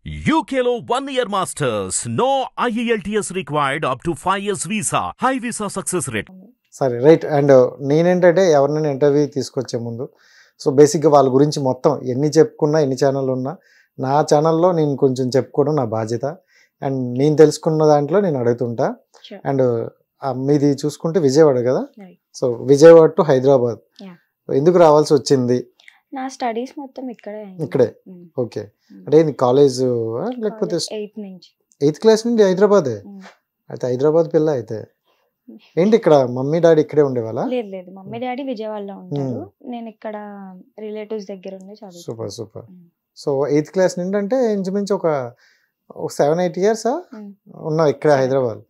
UKలో 1 year masters. No IELTS required up to 5 years visa. High visa success rate. సరే right. And నేనేంటంటే ఎవరినైనా interview తీసుకొచ్చే ముందు so బేసిక్గా వాళ్ళ గురించి మొత్తం ఎన్ని చెప్పుకున్నా ఎన్ని ఛానళ్ళు ఉన్నా నా ఛానల్లో నేను కొంచెం చెప్పుకోవడం నా బాధ్యత. అండ్ నేను తెలుసుకున్న దాంట్లో నేను అడుగుతుంటా. అండ్ మీది చూసుకుంటే విజయవాడ కదా, సో విజయవాడ టు హైదరాబాద్ ఎందుకు రావాల్సి వచ్చింది? నా స్టడీస్ మొత్తం ఇక్కడే. ఓకే, అంటే ఇది కాలేజ్ లేకపోతే 8th క్లాస్ నుండి హైదరాబాదే? అయితే హైదరాబాద్ పిల్ల అయితే ఏంటి ఇక్కడ మమ్మీ డాడీ ఇక్కడే ఉండేవాళ్ళ? లేదు లేదు, మమ్మీ డాడీ విజయవాడలో ఉంటారు, నేను ఇక్కడ రిలేటివ్స్ దగ్గర ఉండి చదువు. Super super. So 8th class నుండి అంటే ఇంచుమించు ఒక 7-8 years ఉన్నావు ఇక్కడ హైదరాబాద్.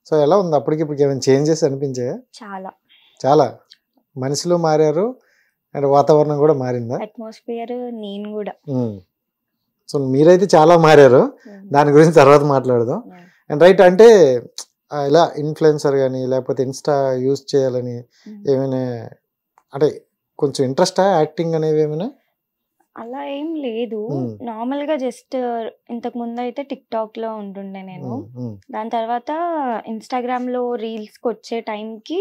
సో ఎలా ఉంది అప్పటికి ఇప్పటికి? ఏమైనా చేంజెస్ అనిపించాయా? చాలా చాలా. మనుషులు మారారు అండ్ వాతావరణం కూడా మారిందా? అట్మాస్ఫియర్ నేను కూడా. సో మీరైతే చాలా మారారు, దాని గురించి తర్వాత మాట్లాడదాం. అండ్ రైట్, అంటే ఇలా ఇన్ఫ్లుయెన్సర్ కానీ లేకపోతే ఇన్స్టా యూజ్ చేయాలని ఏమైనా అంటే కొంచెం ఇంట్రెస్టా యాక్టింగ్ అనేవి ఏమైనా? అలా ఏం లేదు, నార్మల్ గా జస్ట్ ఇంతకు ముందు అయితే టిక్ టాక్ లో ఉంటుండే నేను. దాని తర్వాత ఇన్స్టాగ్రామ్ లో రీల్స్ కి వచ్చే టైంకి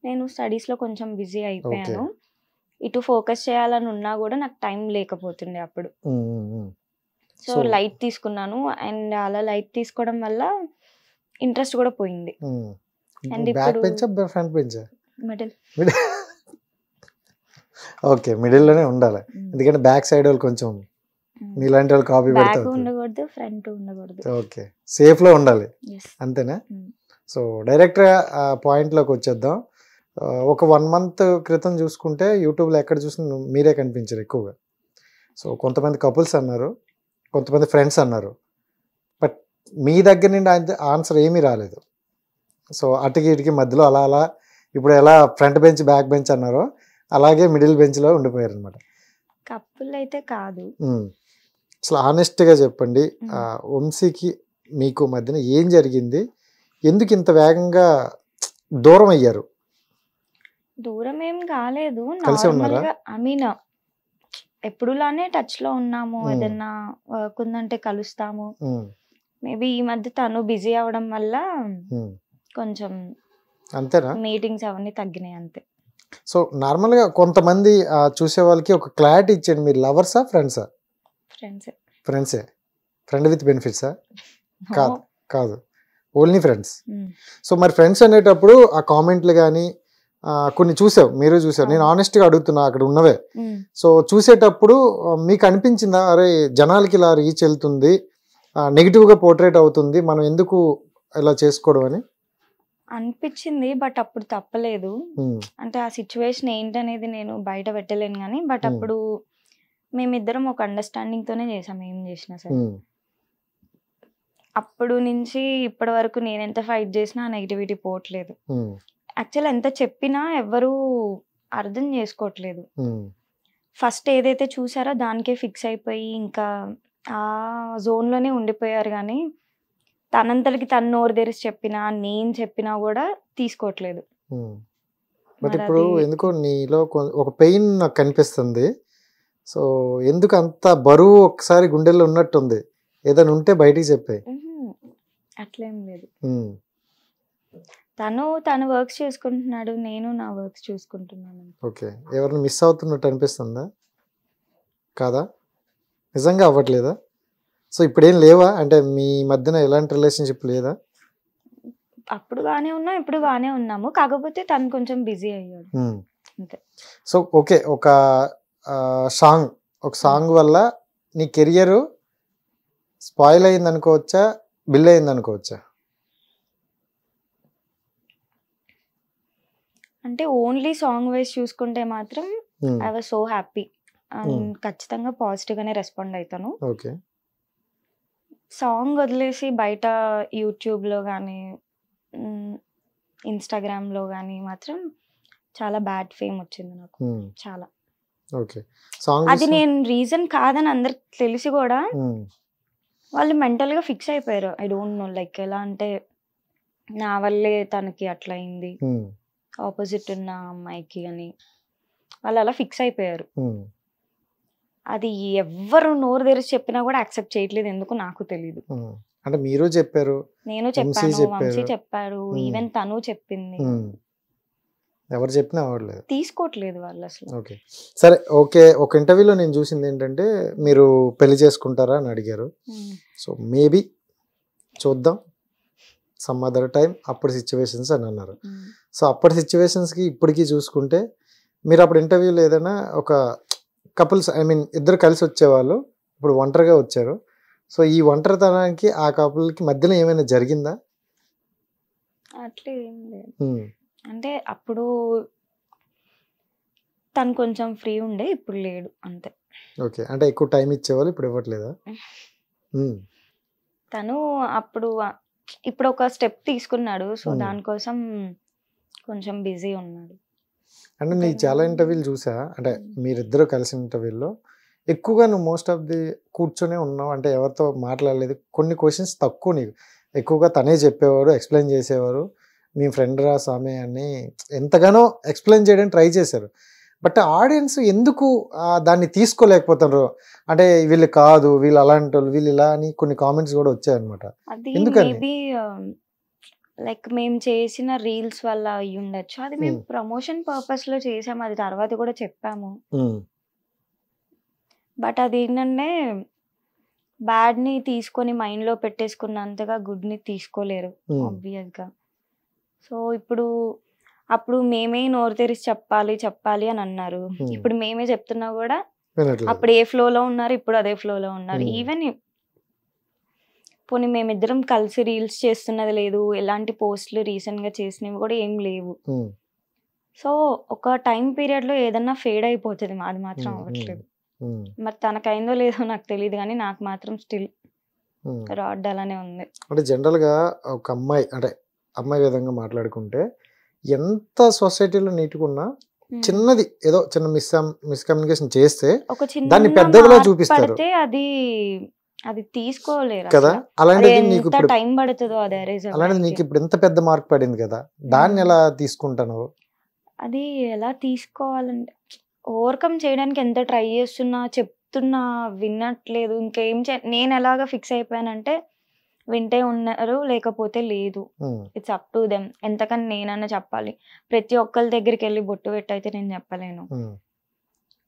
నేను స్టడీస్ లో కొంచెం బిజీ అయిపోయాను. ఇటు ఫోకస్ చేయాలని ఉన్నా కూడా నాకు టైం లేకపోతుండే అప్పుడు. సో లైట్ తీసుకున్నాను, అండ్ అలా లైట్ తీసుకోవడం వల్ల ఇంట్రెస్ట్ కూడా పోయింది. అండ్ ఇప్పుడు front bench middle. Okay, middle లోనే ఉండాలి, ఎందుకంటే బ్యాక్ సైడ్ వాళ్ళు కొంచెం మీలాంటి వాళ్ళు కాపీ బ్యాక్ పెడతారు. ఉండకూడదు, ఫ్రంట్ ఉండకూడదు. ఓకే, సేఫ్ లో ఉండాలి, Yes. అంతేనా? సో డైరెక్ట్ పాయింట్ లోకి వచ్చేద్దాం. ఒక 1 month క్రితం చూసుకుంటే యూట్యూబ్లో ఎక్కడ చూసినా మీరే కనిపించారు ఎక్కువగా. సో కొంతమంది కపుల్స్ అన్నారు, కొంతమంది ఫ్రెండ్స్ అన్నారు, బట్ మీ దగ్గర నుండి ఆన్సర్ ఏమీ రాలేదు. సో అటుకి ఇటుకి మధ్యలో అలా అలా ఇప్పుడు ఎలా ఫ్రంట్ బెంచ్ బ్యాక్ బెంచ్ అన్నారో అలాగే మిడిల్ బెంచ్లో ఉండిపోయారు అనమాట. కపుల్ అయితే కాదు. అసలు ఆనెస్ట్గా చెప్పండి, వంశీకి మీకు మధ్యన ఏం జరిగింది? ఎందుకు ఇంత వేగంగా దూరం అయ్యారు? దూరం ఏం కాలేదు, కలిసే ఉన్నారా? నార్మల్ గా ఐ మీన్ ఎప్పుడులానే టచ్ లో ఉన్నాము, ఏదన్నా వర్క్ ఉందంటే కలుస్తాము. మేబీ ఈ మధ్య తను బిజీ అవడం వల్ల కొంచెం అంతేనా? మీటింగ్స్ అవన్నీ తగ్గినాయి అంతే. సో నార్మల్గా కొంతమంది చూసే వాళ్ళకి ఒక క్లారిటీ ఇచ్చేయండి, మీరు లవర్సా ఫ్రెండ్సా? ఫ్రెండ్స్. ఫ్రెండ్సే. ఫ్రెండ్ విత్ బెనిఫిట్సా? కాదు కాదు, ఓన్లీ ఫ్రెండ్స్. సో మరి ఫ్రెండ్స్ అనేటప్పుడు ఆ కామెంట్లు కానీ కొన్ని చూసావు, మీరు చూసారు, నేను ఆనెస్ట్గా అడుగుతున్నా అక్కడ ఉన్నవే. సో చూసేటప్పుడు మీకు అనిపించిందా, అరే జనాలకి ఇలా రీచ్ వెళ్తుంది, నెగిటివ్గా పోర్ట్రేట్ అవుతుంది, మనం ఎందుకు ఇలా చేసుకోవడం అని అనిపించింది, బట్ అప్పుడు తప్పలేదు. అంటే ఆ సిచ్యువేషన్ ఏంటనేది నేను బయట పెట్టలేను కానీ, బట్ అప్పుడు మేమిద్దరం ఒక అండర్స్టాండింగ్ తోనే చేసాం ఏం చేసినా సరే. అప్పుడు నుంచి ఇప్పటి వరకు నేను ఎంత ఫైట్ చేసినా నెగిటివిటీ పోవట్లేదు. యాక్చువల్ ఎంత చెప్పినా ఎవరు అర్థం చేసుకోవట్లేదు. ఫస్ట్ ఏదైతే చూసారో దానికే ఫిక్స్ అయిపోయి ఇంకా ఆ జోన్లోనే ఉండిపోయారు కానీ తనంతటికి తను నోరు తెరిచి చెప్పినా నేను చెప్పినా కూడా తీసుకోవట్లేదు. బట్ ఇప్పుడు ఎందుకో నీలో ఒక పెయిన్ నాకు కనిపిస్తుంది. సో ఎందుకు అంత బరువు ఒకసారి గుండెల్లో ఉన్నట్టుంది? ఏదైనా ఉంటే బయటికి చెప్పే. అట్లేం లేదు, తను వర్క్స్ చేసుకుంటున్నాడు, నేను నా వర్క్స్ చూసుకుంటున్నాను. ఓకే, ఎవరిని మిస్ అవుతున్నట్టు అనిపిస్తుందా? కాదా? నిజంగా అవ్వట్లేదా? సో ఇప్పుడేం లేవా, అంటే మీ మధ్యన ఎలాంటి రిలేషన్షిప్ లేదా? అప్పుడు బాగానే ఉన్నాం, ఇప్పుడు బాగానే ఉన్నాము, కాకపోతే తను కొంచెం బిజీ అయ్యాడు అంతే. సో ఓకే, ఒక సాంగ్ వల్ల నీ కెరియర్ స్పాయిల్ అయింది అనుకోవచ్చా, బిల్ అయింది అనుకోవచ్చా? అంటే ఓన్లీ సాంగ్ వైజ్ చూసుకుంటే మాత్రం ఐ వాజ్ సో హ్యాపీ, ఖచ్చితంగా పాజిటివ్ గానే రెస్పాండ్ అవుతాను. ఓకే, సాంగ్ వదిలేసి బయట యూట్యూబ్ లో కానీ ఇన్స్టాగ్రామ్ లో కానీ మాత్రం చాలా బ్యాడ్ ఫేమ్ వచ్చింది నాకు, చాలా. ఓకే, సాంగ్ అది నేను రీజన్ కాదని అందరికి తెలిసి కూడా వాళ్ళు మెంటల్ గా ఫిక్స్ అయిపోయారు. ఐ డోంట్ నో లైక్ ఎలా అంటే నా వల్లే తనకి అట్లా అయింది, ఆపోజిట్ ఉన్న అమ్మాయికి అని వాళ్ళు అలా ఫిక్స్ అయిపోయారు. అది ఎవ్వరు నోరు తెరిచి చెప్పినా కూడా యాక్సెప్ట్ చేయట్లేదు, ఎందుకు నాకు తెలియదు. అంటే మీరు చెప్పారు, నేను వంశీ చెప్పాను, చెప్పారు. వంశీ చెప్పాడు, ఈవెన్ తను చెప్పింది. ఎవరు చెప్పినా అవ్వట్లేదు. తీసుకోవట్లేదు వాళ్ళు అసలు. ఓకే, సరే, ఓకే. ఒక ఇంటర్వ్యూలో నేను చూసింది ఏంటంటే మీరు పెళ్లి చేసుకుంటారా అని అడిగారు. సో మేబీ చూద్దాం, సమ్ అదర్ టైం, అప్పుడు సిచ్యువేషన్స్ అని అన్నారు. సో అప్పటి సిచ్యువేషన్స్కి ఇప్పటికీ చూసుకుంటే మీరు అప్పుడు ఇంటర్వ్యూలో ఏదైనా ఒక కపుల్స్, ఐ మీన్ ఇద్దరు కలిసి వచ్చేవాళ్ళు, ఇప్పుడు ఒంటరిగా వచ్చారు. సో ఈ ఒంటరితనానికి ఆ కపుల్కి మధ్యలో ఏమైనా జరిగిందా? అట్లా ఏం లేదు. అంటే అప్పుడు తను కొంచెం ఫ్రీ ఉండే, ఇప్పుడు లేడు అంతే. ఓకే, అంటే ఎక్కువ టైం ఇచ్చేవాళ్ళు, ఇప్పుడు ఇవ్వట్లేదా? తను అప్పుడు ఇప్పుడు ఒక స్టెప్ తీసుకున్నాడు, సో దానికోసం కొంచెం బిజీ ఉన్నాడు. అంటే నేను చాలా ఇంటర్వ్యూలు చూసా, అంటే మీరిద్దరు కలిసిన ఇంటర్వ్యూల్లో ఎక్కువగా నువ్వు మోస్ట్ ఆఫ్ ది కూర్చొనే ఉన్నావు, అంటే ఎవరితో మాట్లాడలేదు. కొన్ని క్వశ్చన్స్ తక్కువ, నీకు ఎక్కువగా తనే చెప్పేవారు, ఎక్స్ప్లెయిన్ చేసేవారు. మీ ఫ్రెండ్ రా స్వామి అని ఎంతగానో ఎక్స్ప్లెయిన్ చేయడానికి ట్రై చేశారు. బట్ ఆడియన్స్ ఎందుకు దాన్ని తీసుకోలేకపోతున్నారు? అంటే వీళ్ళు కాదు, వీళ్ళు అలాంటి వాళ్ళు, వీళ్ళు ఇలా అని కొన్ని కామెంట్స్ కూడా వచ్చాయన్నమాట. అది మేబీ లైక్ మేము చేసిన రీల్స్ వల్ల అయ్యి ఉండొచ్చు. అది మేము ప్రమోషన్ పర్పస్ లో చేసాము, అది తర్వాత కూడా చెప్పాము. బట్ అది ఏంటంటే బ్యాడ్ ని తీసుకొని మైండ్ లో పెట్టేసుకున్నంతగా గుడ్ ని తీసుకోలేరు ఆబ్వియస్ గా. సో ఇప్పుడు అప్పుడు మేమే నోరు తెరిచి చెప్పాలి అని అన్నారు. ఇప్పుడు మేమే చెప్తున్నా కూడా అప్పుడు ఏ ఫ్లోలో ఉన్నారు, ఇప్పుడు అదే ఫ్లోలో ఉన్నారు. ఈవెన్ పోనీ మేమిద్దరం కలిసి రీల్స్ చేస్తున్నది లేదు, ఎలాంటి పోస్టులు రీసెంట్ గా చేసినవి కూడా ఏం లేవు. సో ఒక టైం పీరియడ్ లో ఏదన్నా ఫేడ్ అయిపోతుంది, అది మాత్రం అవ్వట్లేదు. మరి తనకైందో లేదో నాకు తెలియదు, కానీ నాకు మాత్రం స్టిల్ రాడ్ అలానే ఉంది. అంటే జనరల్ గా ఒక అమ్మాయి, అంటే అమ్మాయి విధంగా మాట్లాడుకుంటే ఎంత సొసైటీలో నీటుకున్నా చిన్నది ఏదో చిన్న మిస్కమ్యూనికేషన్ చేస్తే దాన్ని పెద్దగా చూపిస్తారు, అది తీసుకోలేరు కదా. అలాంటిది నీకు ఇప్పుడు టైం పడుతుందో అది అరేంజ్. అలాంటిది నీకు ఇప్పుడు ఎంత పెద్ద మార్క్ పడింది కదా, దాన్ని ఎలా తీసుకుంటాను? అది ఎలా తీసుకోవాలంటే ఓవర్కమ్ చేయడానికి ఎంత ట్రై చెప్తున్నా వినట్లేదు. ఇంకేం నేను ఎలాగా ఫిక్స్ అయిపోయానంటే వింటే ఉన్నారు, లేకపోతే లేదు. It's up to them. ఎంతకని నేనన్నా చెప్పాలి, ప్రతి ఒక్కరి దగ్గరికి వెళ్ళి బొట్టు పెట్టయితే నేను చెప్పలేను.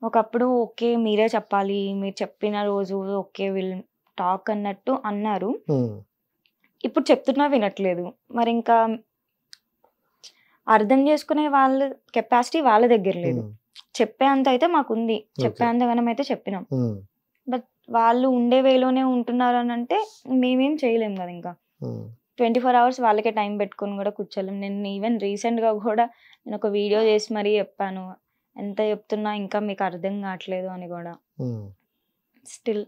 ఒకప్పుడు ఓకే మీరే చెప్పాలి, మీరు చెప్పిన రోజు ఓకే విల్ టాక్ అన్నట్టు అన్నారు. ఇప్పుడు చెప్తున్నా వినట్లేదు. మరి ఇంకా అర్థం చేసుకునే వాళ్ళ కెపాసిటీ వాళ్ళ దగ్గర లేదు. చెప్పే అంత అయితే మాకుంది, చెప్పే అంతగానం అయితే చెప్పినాం. బట్ వాళ్ళు ఉండే వేలోనే ఉంటున్నారు అని అంటే మేమేం చేయలేం కదా. ఇంకా 24 hours వాళ్ళకే టైం పెట్టుకుని కూడా కూర్చోలేం. నేను ఈవెన్ రీసెంట్ గా కూడా నేను ఒక వీడియో చేసి మరీ చెప్పాను, ఎంత చెప్తున్నా ఇంకా మీకు అర్థం కావట్లేదు అని కూడా. స్టిల్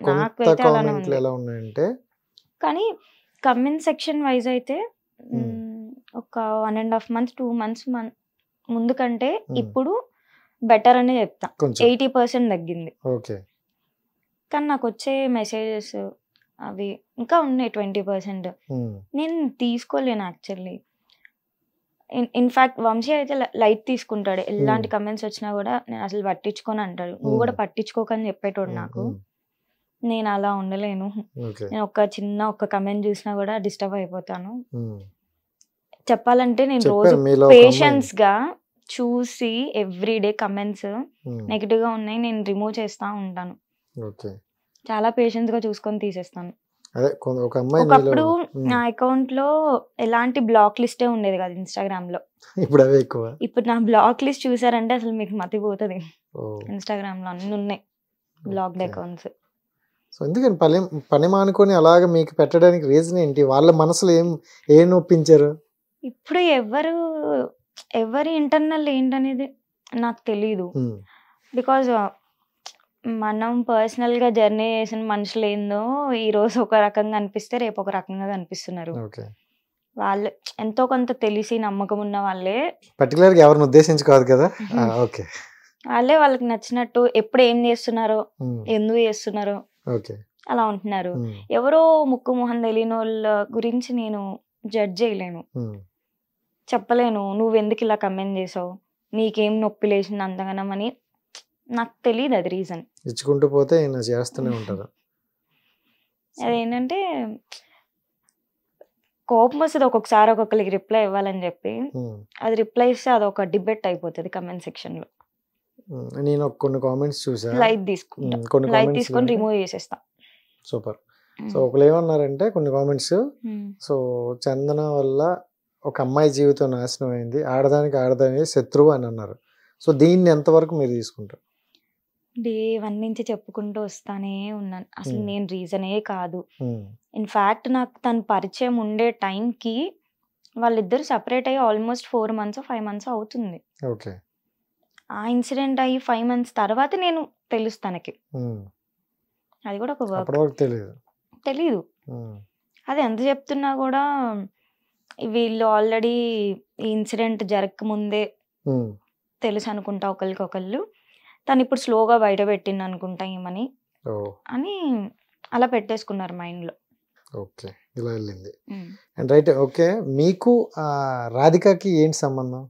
నాకైతే అలానే ఉంది. కానీ కమెంట్ సెక్షన్ వైజ్ అయితే ఒక 1.5 months 2 months ముందు కంటే ఇప్పుడు బెటర్ అనే చెప్తా. 80% తగ్గింది. కానీ నాకు వచ్చే మెసేజెస్ అవి ఇంకా ఉన్నాయి 20%. నేను తీసుకోలేను యాక్చువల్లీ. ఇన్ఫాక్ట్ వంశీ అయితే లైట్ తీసుకుంటాడు, ఎలాంటి కమెంట్స్ వచ్చినా కూడా నేను అసలు పట్టించుకొని అంటాడు. నువ్వు కూడా పట్టించుకోకని చెప్పేటోడు నాకు. నేను అలా ఉండలేను. నేను ఒక కమెంట్ చూసినా కూడా డిస్టర్బ్ అయిపోతాను. చెప్పాలంటే నేను రోజు పేషెన్స్ గా చూసి ఎవ్రీడే కమెంట్స్ నెగిటివ్ గా ఉన్నాయి నేను రిమూవ్ చేస్తా ఉంటాను. చాలా పేషెన్స్ గా చూసుకొని తీసేస్తాను. ఒకప్పుడు నా అకౌంట్ లో ఎలాంటి బ్లాక్ లిస్టే ఉండేది కదా ఇన్స్టాగ్రామ్ లో. ఇప్పుడు నా బ్లాక్ లిస్ట్ చూసారంటే అసలు మీకు మతిపోతుంది. ఇన్స్టాగ్రామ్ లో అన్ని ఉన్నాయి బ్లాక్డ్ అకౌంట్స్. సో ఎందుకని పని మానుకొని అలాగ మీకు పెట్టడానికి రీజన్ ఏంటి? వాళ్ళ మనసులో ఏం నొప్పించారు? ఇప్పుడు ఎవరి ఇంటర్నల్ ఏంటనేది నాకు తెలీదు. బికాజ్ మనం పర్సనల్ గా జర్నీ చేసిన మనుషులు ఏందో ఈ రోజు ఒక రకంగా అనిపిస్తే రేపు ఒక రకంగా కనిపిస్తున్నారు. వాళ్ళు ఎంతో కొంత తెలిసి నమ్మకం ఉన్న వాళ్ళే, పర్టికులర్ గా ఎవరిని ఉద్దేశించి కాదు కదా, వాళ్ళే వాళ్ళకి నచ్చినట్టు ఎప్పుడు ఏం చేస్తున్నారో ఎందుకు చేస్తున్నారో అలా ఉంటున్నారు. ఎవరో ముక్కు మొహం తెలియని వాళ్ళ గురించి నేను జడ్జ్ చేయలేను, చెప్పలేను నువ్వు ఎందుకు ఇలా కమెంట్ చేసావు, నీకేం నొప్పి లేచింది అంతగానం అని నాకు తెలియదు అది రీజన్. ఇచ్చుకుంటూ పోతే ఈయన చేస్తూనే ఉంటారు. అదేంటంటే కోపం వస్తుంది ఒక్కొక్కసారి ఒక్కొక్కరికి రిప్లై ఇవ్వాలని చెప్పి. అది రిప్లై ఇస్తే అదొక డిబేట్ అయిపోతుంది కమెంట్ సెక్షన్ లో. నేను కొన్ని కామెంట్స్ చూసా, లైట్ తీసుకుంటా, కొన్ని లైట్ కామెంట్స్ తీసుకొని రిమూవ్ చేసేస్తా. సూపర్. సో ఒకళ్ళు ఏమన్నారంటే కొన్ని కామెంట్స్, సో చందన వల్ల ఒక అమ్మాయి జీవితం నాశనం అయింది, ఆడదానికి ఆడదాని శత్రువు అని అన్నారు. సో దీన్ని ఎంతవరకు మీరు తీసుకుంటారు? డే 1 నుంచి చెప్పుకుంటూ వస్తానే ఉన్నాను. అసలు నేను రీజనే కాదు. ఇన్ఫాక్ట్ నాకు తను పరిచయం ఉండే టైంకి వాళ్ళిద్దరు సపరేట్ అయ్యి ఆల్మోస్ట్ 4 months 5 months అవుతుంది. ఓకే. ఆ ఇన్సిడెంట్ అయ్యి 5 months తర్వాత నేను తెలుసు తనకి. అది కూడా ఒక వర్క్ తెలీదు. అది ఎంత చెప్తున్నా కూడా వీళ్ళు ఆల్రెడీ ఈ ఇన్సిడెంట్ జరగక ముందే తెలుసు అనుకుంటా ఒకరికొకళ్ళు. తను ఇప్పుడు స్లోగా బయట పెట్టింది అనుకుంటా ఏమని అని అలా పెట్టేసుకున్నారు మైండ్ లో. ఓకే, ఇలా వెళ్ళింది. And right. ఓకే, మీకు రాధికకి ఏంటి సంబంధం?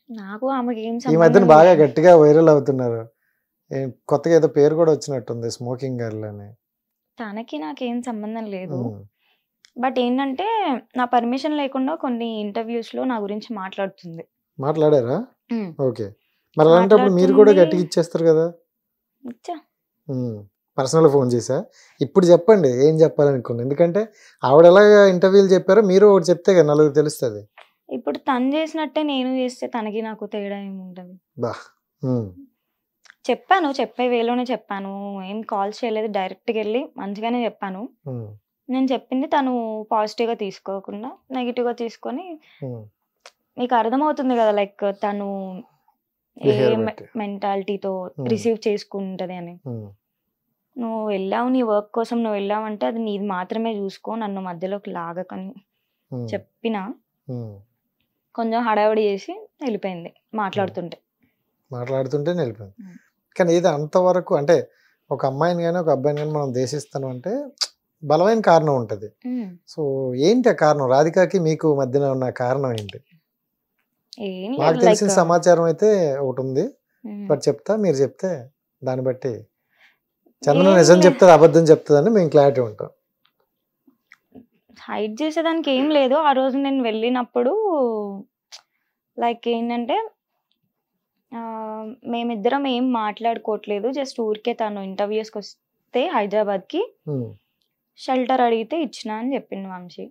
నాకు ఆమెకి ఏం ఈ సంబంధం మధ్యన బాగా లేదు. గట్టిగా వైరల్ అవుతున్నారు, కొత్తగా ఏదో పేరు కూడా వచ్చినట్టుంది, స్మోకింగ్ గర్ల్ అని. తనకి నాకేం సంబంధం లేదు. బట్ ఏంటంటే నా పర్మిషన్ లేకుండా కొన్ని ఇంటర్వ్యూస్ లో నా గురించి మాట్లాడుతుంది. మాట్లాడారా? ఓకే. మరి అలాంటప్పుడు మీరు కూడా గట్టిగా ఇచ్చేస్తారు కదా. ఇచ్చా. పర్సనల్ ఫోన్ చేసా, ఇప్పుడు చెప్పండి ఏం చెప్పాలనుకోండి, ఎందుకంటే ఆవిడ ఎలాగ ఇంటర్వ్యూలు చెప్పారో మీరు ఒకటి చెప్తే కదా నలుగురు తెలుస్తుంది. ఇప్పుడు తను చేసినట్టే నేను చేస్తే తనకి నాకు తేడా ఏముంటది? బా. చెప్పాను, చెప్పే వేలోనే చెప్పాను, ఏం కాల్స్ చేయలేదు, డైరెక్ట్గా వెళ్ళి మంచిగానే చెప్పాను. నేను చెప్పింది తను పాజిటివ్గా తీసుకోకుండా నెగిటివ్గా తీసుకొని, మీకు అర్థమవుతుంది కదా లైక్ తను ఏ మెంటాలిటీతో రిసీవ్ చేసుకుంటది అని. నువ్వు వెళ్ళావు నీ వర్క్ కోసం, నువ్వు వెళ్ళావు అంటే అది నీది మాత్రమే చూసుకో, నన్ను మధ్యలోకి లాగకని చెప్పిన కొంచెం హడావిడి చేసి వెళ్ళిపోయింది మాట్లాడుతుంటే వెళ్ళిపోయింది. కానీ ఇది అంతవరకు అంటే ఒక అమ్మాయిని కానీ ఒక అబ్బాయిని కానీ మనం దేశిస్తాను అంటే బలమైన కారణం ఉంటుంది. సో ఏంటి ఆ కారణం? రాధికకి మీకు మధ్యన ఉన్న కారణం ఏంటి? నాకు తెలిసిన సమాచారం అయితే ఒకటి ఉంది, బట్ చెప్తా, మీరు చెప్తే దాన్ని బట్టి చందన నిజం చెప్తుంది అబద్ధం చెప్తుందని మేము క్లారిటీ ఉంటాం. హైడ్ చేసేదానికి ఏం లేదు. ఆ రోజు నేను వెళ్ళినప్పుడు లైక్ ఏంటంటే మేమిద్దరం ఏం మాట్లాడుకోవట్లేదు, జస్ట్ ఊరికే తను ఇంటర్వ్యూస్కి వస్తే హైదరాబాద్కి షెల్టర్ అడిగితే ఇచ్చిన అని చెప్పింది వంశీ.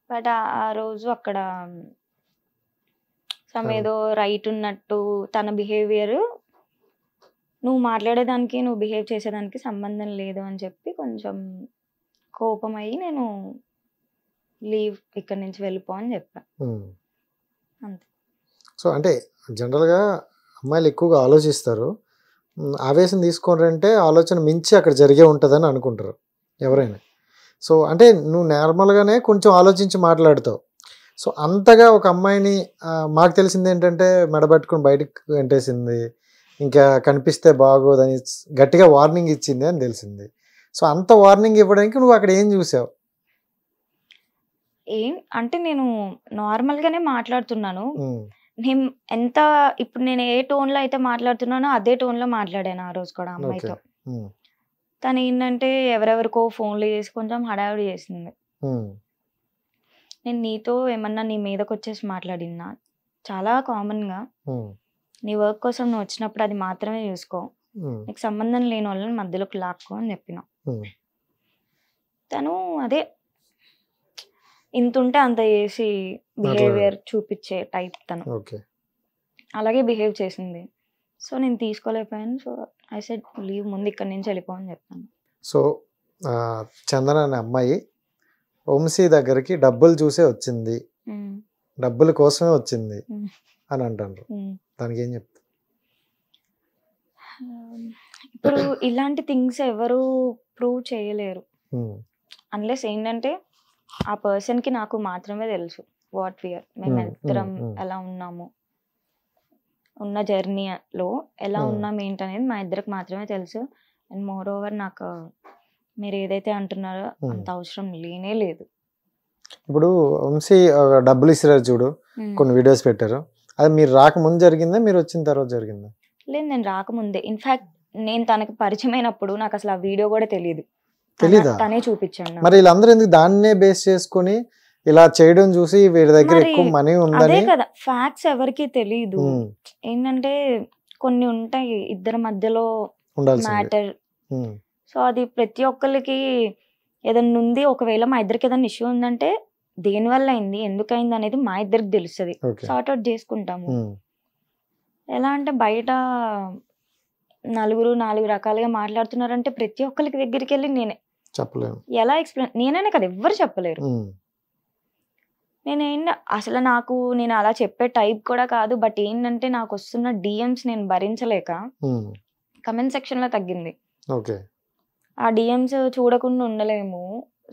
బట్ ఆ రోజు అక్కడ ఏదో రైట్ ఉన్నట్టు తన బిహేవియర్, నువ్వు మాట్లాడేదానికి నువ్వు బిహేవ్ చేసేదానికి సంబంధం లేదు అని చెప్పి కొంచెం కోపం అయ్యి నేను లీవ్ ఇక్కడి నుంచి వెళ్ళిపో అని చెప్పా. అంతే. సో అంటే జనరల్గా అమ్మాయిలు ఎక్కువగా ఆలోచిస్తారు, ఆవేశం తీసుకోరంటే ఆలోచన మించి అక్కడ జరిగే ఉంటుందని అనుకుంటారు ఎవరైనా. సో అంటే నువ్వు నార్మల్గానే కొంచెం ఆలోచించి మాట్లాడతావు. సో అంతగా ఒక అమ్మాయిని మాకు తెలిసింది ఏంటంటే మెడబెట్టుకుని బయటకు వెంటేసింది, ఇంకా కనిపిస్తే బాగోదని గట్టిగా వార్నింగ్ ఇచ్చింది అని తెలిసింది. సో అంత వార్నింగ్ ఇవ్వడానికి నువ్వు అక్కడ ఏం చూసావు? ఏం అంటే నేను నార్మల్గానే మాట్లాడుతున్నాను. నేను ఎంత ఇప్పుడు నేను ఏ టోన్లో అయితే మాట్లాడుతున్నానో అదే టోన్లో మాట్లాడాను ఆ రోజు కూడా అమ్మాయితో. తను ఏంటంటే ఎవరెవరికో ఫోన్లు చేసి కొంచెం హడావిడి చేసింది. నేను నీతో ఏమన్నా నీ మీదకి వచ్చేసి మాట్లాడినా, చాలా కామన్గా నీ వర్క్ కోసం నువ్వు వచ్చినప్పుడు అది మాత్రమే చూసుకో, నీకు సంబంధం లేని వాళ్ళని మధ్యలోకి లాక్కో అని చెప్పిన. తను అదే ఇంత ఉంటే అంత చేసి బిహేవియర్ చూపించే టైప్ తను. అలాగే బిహేవ్ చేసింది. సో నేను తీసుకోలేకపోయాను. సో ఐ సెడ్ లీవ్, ముందు ఇక్కడ నుంచి వెళ్ళిపో అని చెప్పాను. సో చందన అనే అమ్మాయి వంశీ దగ్గరికి డబ్బులు చూసే వచ్చింది, డబ్బుల కోసమే వచ్చింది అని అంటారు, దానికి ఏం చెప్తా? ఇప్పుడు ఇలాంటి థింగ్స్ ఎవరు ప్రూవ్ చేయలేరు అన్లెస్ ఏంటంటే ఆ పర్సన్కి నాకు మాత్రమే తెలుసు వాట్ వీఆర్, మేము ఇద్దరం ఎలా ఉన్నాము, ఉన్న జర్నీలో ఎలా ఉన్నాము ఏంటనేది మా ఇద్దరికి మాత్రమే తెలుసు. అండ్ మోర్ ఓవర్ నాకు మీరు ఏదైతే అంటున్నారో అంత అవసరం లేనే లేదు. ఇప్పుడు వంశీ డబ్బులు ఇస్తారు చూడు, కొన్ని వీడియోస్ పెట్టారు, అది మీరు రాకముందు జరిగిందా, మీరు వచ్చిన తర్వాత జరిగిందా? లేదు, నేను రాకముందే. ఇన్ఫాక్ట్ నేను తనకి పరిచయం అయినప్పుడు నాకు అసలు ఆ వీడియో కూడా తెలియదు. తెలీదా? తనే చూపించాను. మరి వీళ్ళందరూ ఎందుకు దాన్నే బేస్ చేసుకొని ఇలా చేయడం చూసి వీడి దగ్గర ఎక్కువ మనీ అదే ఉందని? కదా, ఫ్యాక్ట్స్ ఎవరికి తెలియదు. ఏంటంటే కొన్ని ఉంటాయి ఇద్దరి మధ్యలో మ్యాటర్. సో అది ప్రతి ఒక్కరికి ఏదన్నా ఉంది. ఒకవేళ మా ఇద్దరికి ఏదైనా ఇష్యూ ఉందంటే దేని వల్ల అయింది, ఎందుకయింది అనేది మా ఇద్దరికి తెలుస్తుంది, సార్ట్ అవుట్ చేసుకుంటాము. ఎలా అంటే బయట నలుగురు 4 రకాలుగా మాట్లాడుతున్నారంటే ప్రతి ఒక్కరికి దగ్గరికి వెళ్ళి నేనే చెప్పలేను, ఎలా ఎక్స్ప్లెయిన్, నేనైనా కదా, ఎవ్వరు చెప్పలేరు. అసలు నేను అలా చెప్పే టైప్ కూడా కాదు. బట్ ఏంటంటే నాకు వస్తున్న డిఎమ్స్ నేను భరించలేక కమెంట్ సెక్షన్ లో తగ్గింది. ఆ డిఎమ్స్ చూడకుండా ఉండలేము.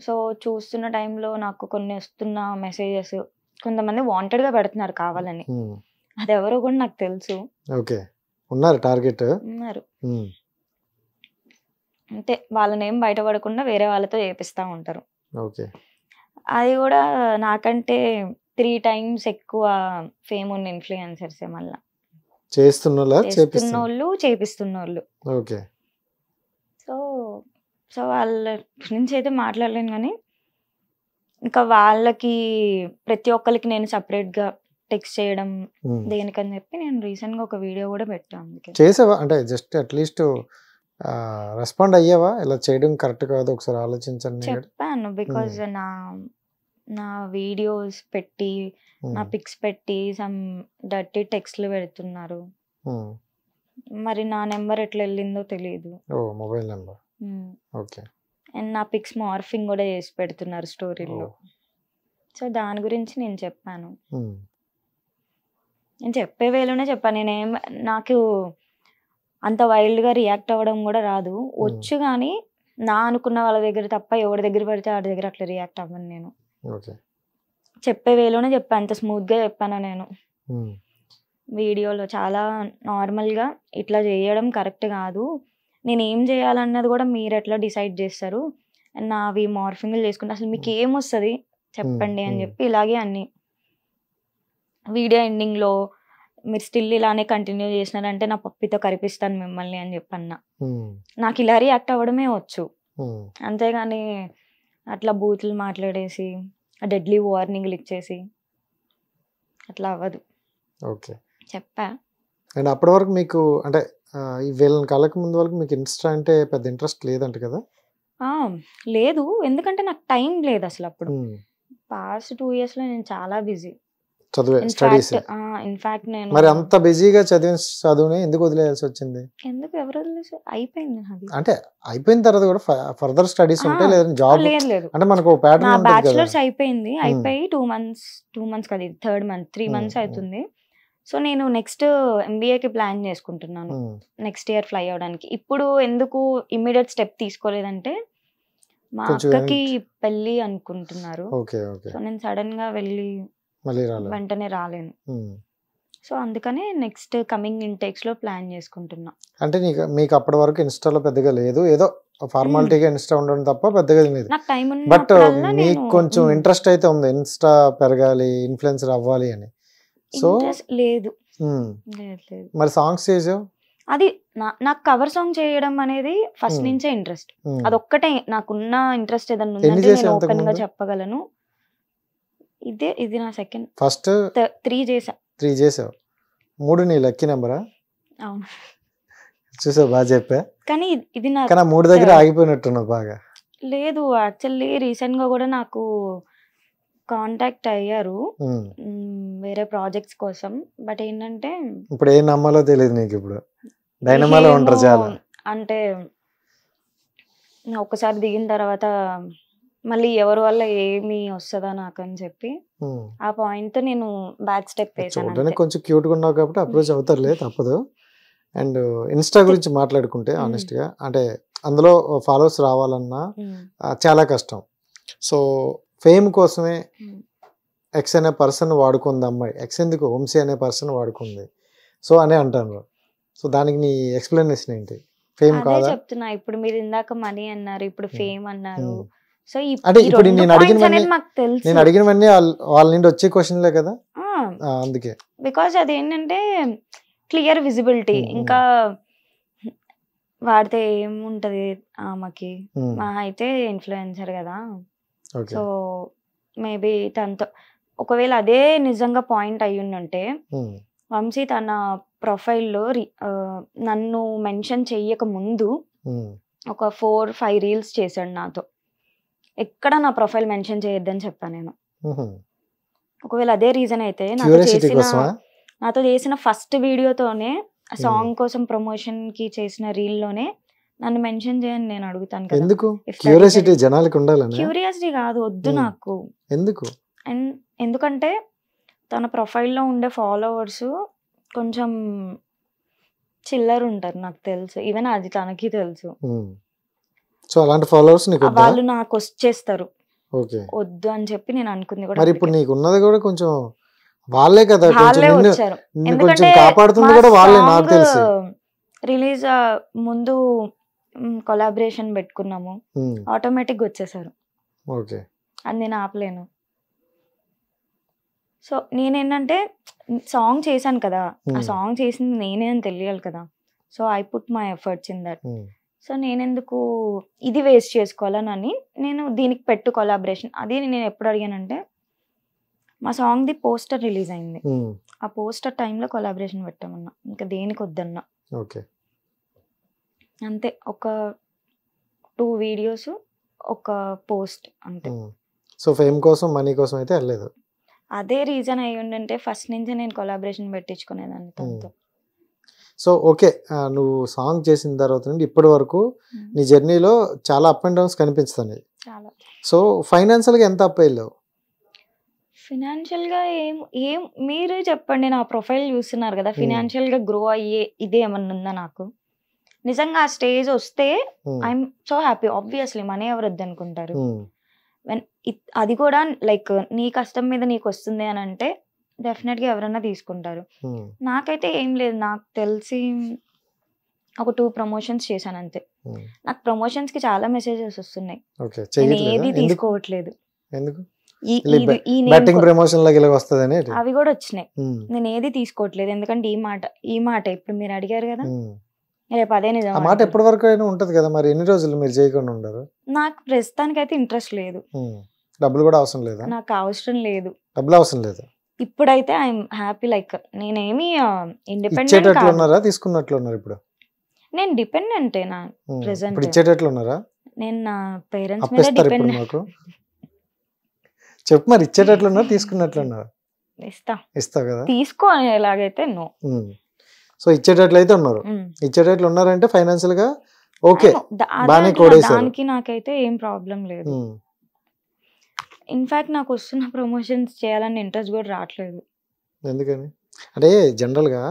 సో చూస్తున్న టైంలో నాకు కొన్ని వస్తున్న మెసేజెస్ కొంతమంది వాంటెడ్ గా పెడుతున్నారు కావాలని. అది ఎవరో కూడా నాకు తెలుసు. టార్గెట్ ఉన్నారు. అంతే, వాళ్ళని ఏం బయటపడకుండా వేరే వాళ్ళతో చేపిస్తా ఉంటారు. అది కూడా నాకంటే 3 times ఎక్కువ ఫేమ్ ఉన్న ఇన్ఫ్లుయెన్సర్స్ మళ్ళీ చేస్తున్నోళ్ళు చేపిస్తున్నోళ్ళు. సో వాళ్ళ గురించి అయితే మాట్లాడలేను, కానీ ఇంకా వాళ్ళకి ప్రతి ఒక్కరికి నేను సపరేట్ గా టెక్స్ట్ చేయడం దేనికని చెప్పి నేను రీసెంట్ గా ఒక వీడియో కూడా పెట్టాను. చేసావా అంటే జస్ట్ అట్లీస్ట్ రెస్పాండ్ అయ్యావా? ఇలా చేయడం కరెక్ట్ కాదు, ఒకసారి ఆలోచించండి చెప్పాను. బికాజ్ నా వీడియోస్ పెట్టి నా పిక్స్ పెట్టి సమ్ డర్టీ టెక్స్ట్లు పెడుతున్నారు. మరి నా నెంబర్ ఎట్లా వెళ్ళిందో తెలియదు. Mobile number. అండ్ నా పిక్స్ మార్ఫింగ్ కూడా చేసి పెడుతున్నారు స్టోరీలో. సో దాని గురించి నేను చెప్పాను. నేను చెప్పే వేలోనే చెప్పాను. నాకు అంత వైల్డ్ గా రియాక్ట్ అవ్వడం కూడా రాదు. వచ్చు కానీ నా అనుకున్న వాళ్ళ దగ్గర తప్ప ఎవరి దగ్గర పడితే వాడి దగ్గర అట్లా రియాక్ట్ అవ్వను. నేను చెప్పే వేలోనే చెప్పాను, అంత స్మూత్ గా చెప్పాను. నేను వీడియోలో చాలా నార్మల్ గా ఇట్లా చేయడం కరెక్ట్ కాదు, నేను ఏం చేయాలన్నది కూడా మీరు ఎట్లా డిసైడ్ చేస్తారు, నావి మార్ఫింగ్లు చేసుకుంటే అసలు మీకు ఏమొస్తుంది చెప్పండి అని చెప్పి ఇలాగే అన్ని. వీడియో ఎండింగ్ లో మీరు స్టిల్ ఇలానే కంటిన్యూ చేసినారంటే నా పప్పితో కరిపిస్తాను మిమ్మల్ని అని చెప్పన్నా. నాకు ఇలా రియాక్ట్ అవ్వడమే వచ్చు, అంతేగాని అట్లా బూతులు మాట్లాడేసి డెడ్లీ వార్నింగ్లు ఇచ్చేసి అట్లా అవ్వదు. చెప్పా. అండ్ అప్పటి వరకు మీకు అంటే వీళ్ళని కలక ముందు వరకు మీకు ఇన్స్టా అంటే పెద్ద ఇంట్రెస్ట్ లేదంట కదా? లేదు, ఎందుకంటే నాకు టైం లేదు అసలు. అప్పుడు పాస్ట్ 2 years లో నేను చాలా బిజీ. ఇన్ఫాక్ట్ నేను మరి అంత బిజీగా చదువుని ఎందుకు వదిలేయాల్సి వచ్చింది? ఎందుకు ఎవరు వదిలేసి అయిపోయింది. అంటే అయిపోయిన తర్వాత కూడా ఫర్దర్ స్టడీస్ ఉంటాయి లేదా జాబ్? లేదు, అంటే మనకు ప్యాటర్న్ ఉంటుంది కదా. బ్యాచిలర్స్ అయిపోయింది, అయిపోయి 2 months కదా, 3rd month 3 months అవుతుంది. సో నేను నెక్స్ట్ ఎంబీఏకి ప్లాన్ చేసుకుంటున్నాను, నెక్స్ట్ ఇయర్ ఫ్లై అవడానికి. ఇప్పుడు ఎందుకు ఇమ్మీడియట్ స్టెప్ తీసుకోలేదంటే మా అక్కకి పెళ్ళి అనుకుంటున్నారు. సో నేను సడన్ గా వెళ్ళి వెంటనే రాలేను. సో అందుకనే నెక్స్ట్ కమింగ్ ఇంటేక్స్ లో ప్లాన్ చేసుకుంటున్నా. అంటే మీకు అప్పటి వరకు ఇన్స్టాలో పెద్దగా లేదు, ఏదో ఫార్మాలిటీగా ఇన్స్టా ఉండడం తప్ప పెద్దగా లేదు. బట్ మీకు కొంచెం ఇంట్రెస్ట్ అయితే ఉంది ఇన్స్టా పెరగాలి, ఇన్ఫ్లుయెన్సర్ అవ్వాలి అని. సో లేదు, మరి సాంగ్స్ చేసావు? అది నాకు కవర్ సాంగ్ చేయడం అనేది ఫస్ట్ నుంచే ఇంట్రెస్ట్. అదొక్కటే నాకున్న ఇంట్రెస్ట్. ఏదన్నా ఉందంటే నేను ఓపెన్ గా చెప్పగలను. ఇది నా సెకండ్. ఫస్ట్ 3 చేసా. 3 చేసావు, 3 నీ లక్కీ నెంబరా? అవును, చూసావు, బాగా చెప్పా. కానీ ఇది నా 3 దగ్గర ఆగిపోయినట్టున్నావు బాగా. లేదు, యాక్చువల్లీ రీసెంట్ గా కూడా నాకు కాంటాక్ట్ అయ్యారు వేరే ప్రాజెక్ట్స్ కోసం. బట్ ఏంటంటే ఇప్పుడు ఏం నమ్మాలో తెలియదు నీకు. ఇప్పుడు డైనమాలో ఉంటారు చాలా. అంటే ఒకసారి దిగిన తర్వాత మళ్ళీ ఎవరి వల్ల ఏమి వస్తుందా నాకు అని చెప్పి ఆ పాయింట్ నేను బ్యాక్ స్టెప్ వేసాను. కొంచెం క్యూట్ గా ఉన్నావు కాబట్టి అప్రోచ్ అవుతారులే, తప్పదు. అండ్ ఇన్స్టా గురించి మాట్లాడుకుంటే ఆనెస్ట్ గా అంటే అందులో ఫాలోవర్స్ రావాలన్నా చాలా కష్టం. సో ఫేమ్ కోసమే ఎక్స్ అనే పర్సన్ వాడుకుంది అమ్మాయి, ఎక్స్ ఎందుకు వంశీ అనే పర్సన్ వాడుకుంది సో అనే అంటారు. సో దానికి నీ ఎక్స్ప్లెనేషన్ ఏంటి? ఫేమ్ కాదా చెప్తున్నా. ఇప్పుడు మీరు ఇందాక మనీ అన్నారు, ఇప్పుడు ఫేమ్ అన్నారు. సో అంటే ఇప్పుడు నేను అడిగినవన్నీ వాళ్ళ నుండి వచ్చే క్వశ్చన్లే కదా. అందుకే బికాజ్ అదేంటంటే క్లియర్ విజిబిలిటీ. ఇంకా వాడితే ఏముంటది ఆమెకి, మా అయితే ఇన్ఫ్లుయెన్సర్ కదా. సో మేబీ తనతో ఒకవేళ అదే నిజంగా పాయింట్ అయ్యుండంటే వంశీ తన ప్రొఫైల్లో నన్ను మెన్షన్ చెయ్యక ముందు ఒక 4-5 రీల్స్ చేశాడు నాతో. ఎక్కడ నా ప్రొఫైల్ మెన్షన్ చేయొద్దని చెప్పాను నేను. ఒకవేళ అదే రీజన్ అయితే నాతో చేసిన ఫస్ట్ వీడియోతోనే సాంగ్ కోసం ప్రమోషన్ కి చేసిన రీల్ లోనే నన్ను మెన్షన్ చేయని నేను అడుగుతాను కదా. ఎందుకు? క్యూరియాసిటీ జనాలకు ఉండాలని. క్యూరియాసిటీ కాదు, వద్దు నాకు. ఎందుకు? అండ్ ఎందుకంటే తన ప్రొఫైల్లో ఉండే ఫాలోవర్స్ కొంచెం చిల్లర ఉంటారు నాకు తెలుసు. ఈవెన్ అది తనకి తెలుసు. సో అలాంటి ఫాలోవర్స్ వాళ్ళు నాకు వచ్చేస్తారు. వద్దు అని చెప్పి నేను అనుకుంది కూడా. మరి ఇప్పుడు నీకు ఉన్నది కూడా కొంచెం వాళ్ళే కదా, వాళ్ళే వచ్చారు. ఎందుకంటే కాపాడుతుంది కూడా వాళ్ళే నాకు తెలుసు. రిలీజ్ ముందు కొలాబరేషన్ పెట్టుకున్నాము, ఆటోమేటిక్ వచ్చేసారు. అది నేను ఆపలేను. సో నేనేంటంటే సాంగ్ చేశాను కదా, ఆ సాంగ్ చేసింది నేనే అని తెలియాలి కదా. So I put my efforts in that. So నేనెందుకు ఇది వేస్ట్ చేసుకోవాలని నేను దీనికి పెట్టు కొలాబరేషన్. అది నేను ఎప్పుడు అడిగానంటే మా సాంగ్ ది పోస్టర్ రిలీజ్ అయింది, ఆ పోస్టర్ టైంలో కొలాబరేషన్ పెట్టామన్నా. ఇంకా దేనికి వద్దన్నా. అంతే, ఒక 2 వీడియోస్ ఒక పోస్ట్ అంతే. సో ఫేమ్ కోసం మనీ కోసం అయితే వెళ్ళలేదు. అదే రీజన్ అయ్యి ఉండంటే ఫస్ట్ నుంచి నేను కొలాబరేషన్ పెట్టించుకునేదాన్ని తనతో. సో ఓకే, నువ్వు సాంగ్ చేసిన తర్వాత నుండి ఇప్పటి వరకు నీ జర్నీలో చాలా అప్ అండ్ డౌన్స్ కనిపిస్తున్నాయి. సో ఫైనాన్షియల్గా ఎంత అప్ అయ్యావు? ఫినాన్షియల్గా ఏం మీరే చెప్పండి. నా ప్రొఫైల్ చూస్తున్నారు కదా, ఫినాన్షియల్గా గ్రో అయ్యే ఇదే ఏమన్నా ఉందా నాకు? నిజంగా ఆ స్టేజ్ వస్తే I'm so happy. Obviously money ఎవరు వద్దనుకుంటారు. అది కూడా లైక్ నీ కష్టం మీద నీకు వస్తుంది అని అంటే డెఫినెట్గా ఎవరైనా తీసుకుంటారు. నాకైతే ఏం లేదు, నాకు తెలిసి ఒక 2 ప్రమోషన్స్ చేశాను అంతే. నాకు ప్రమోషన్స్ కి చాలా మెసేజెస్ వస్తున్నాయి, నేను ఏది తీసుకోవట్లేదు. అవి కూడా వచ్చినాయి, నేను ఏది తీసుకోవట్లేదు. ఎందుకంటే ఈ మాట ఇప్పుడు మీరు అడిగారు కదా, రేపు అదే నిజం. మాట ఎప్పటి వరకు అయినా ఉంటది కదా, మరి ఎన్ని రోజులు మీరు చేయకుండా ఉండరు? నాకు ప్రస్తుతానికి అయితే ఇంట్రెస్ట్ లేదు. డబ్బులు కూడా అవసరం లేదా? నాకు అవసరం లేదు, డబ్బులు అవసరం లేదు ఇప్పుడైతే. I'm happy. లైక్ నేనేమి ఇండిపెండెంట్ తీసుకున్నట్లున్నారు ఇప్పుడు. నేను డిపెండెంటే నా ప్రెజెంట్. ఇచ్చేటట్లున్నారా? నేను నా పేరెంట్స్ మీద డిపెండ్. చెప్పు మరి, ఇచ్చేటట్లున్నారు తీసుకున్నట్లున్నారు? ఇస్తా కదా. తీసుకోలాగైతే నో. సో ఇచ్చేటట్లయితే ఉన్నారు. ఇచ్చేటట్లు ఉన్నారంటే ఫైనాన్షియల్ గా ఓకే, బానే కోడేశారు. దానికి నాకైతే ఏం ప్రాబ్లం లేదు. ఇన్ఫాక్ట్ నాకు వస్తున్న ప్రమోషన్స్ చేయాలని ఇంట్రెస్ట్ కూడా రావట్లేదు. ఎందుకని అంటే జనరల్ గా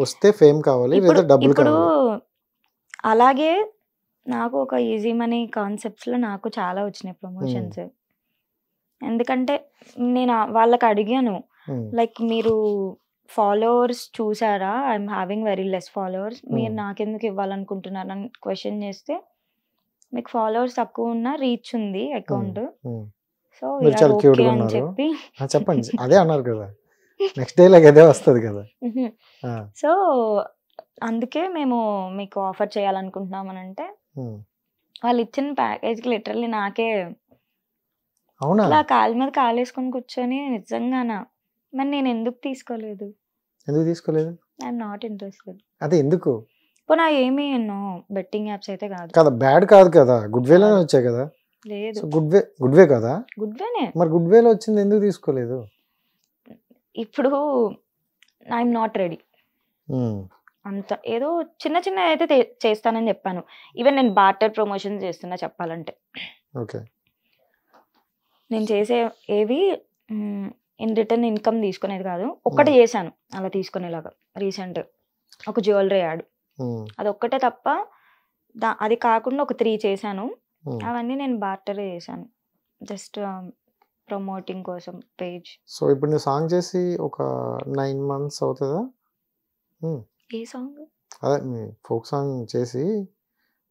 వస్తే ఫేమ్ కావాలి లేదా డబ్బులు కావాలి. అలాగే నాకు ఒక ఈజీ మనీ కాన్సెప్ట్స్ లో నాకు చాలా వచ్చినాయి ప్రమోషన్స్. ఎందుకంటే నేను వాళ్ళకి అడిగాను, లైక్ మీరు ఫాలోవర్స్ చూసారా, I'm having very less followers, మీరు నాకెందుకు ఇవ్వాలనుకుంటున్నారు అని క్వశ్చన్ చేస్తే, మీకు ఫాలోవర్స్ తక్కువ ఉన్న రీచ్ ఉంది అకౌంట్, సో అని చెప్పి చెప్పండి. అదే అన్నారు కదా, నెక్స్ట్ డే లాగా అదే వస్తుంది కదా. సో అందుకే మేము మీకు ఆఫర్ చేయాలనుకుంటున్నాం అని అంటే, వాళ్ళు ఇచ్చిన ప్యాకేజ్కి లిటరల్లీ నాకే అలా కాలు మీద కాలు వేసుకొని కూర్చొని నిజంగానా మరి నేను ఎందుకు తీసుకోలేదు? I'm not interested. అదే ఎందుకు? పోనా ఏమి బెట్టింగ్ యాప్స్ అయితే కాదు కదా, బ్యాడ్ కాదు కదా, గుడ్ వేలో వచ్చాయి కదా. లేదు, గుడ్ వే కదా. గుడ్ వేనే. మరి గుడ్ వేలో వచ్చింది ఎందుకు తీసుకోలేదు? ఇప్పుడు ఐఎమ్ నాట్ రెడీ. అంత ఏదో చిన్న చిన్న అయితే చేస్తానని చెప్పాను. ఈవెన్ నేను బార్టర్ ప్రమోషన్ చేస్తున్నా చెప్పాలంటే. ఓకే, నేను చేసే ఏవి ఇన్ రిటర్న్ ఇన్కమ్ తీసుకునేది కాదు. ఒక్కటే చేశాను అలా తీసుకునేలాగా రీసెంట్, ఒక జ్యువెలరీ యాడ్, అది ఒక్కటే తప్ప. అది కాకుండా ఒక 3 చేశాను. అవన్నీ నేను బార్టరే చేశాను, జస్ట్ ప్రమోటింగ్ కోసం పేజ్. సో ఇప్పుడు నేను సాంగ్ చేసి ఒక 9 months అవుతుందా? ఏ సాంగ్? అదే మీ ఫోక్ సాంగ్ చేసి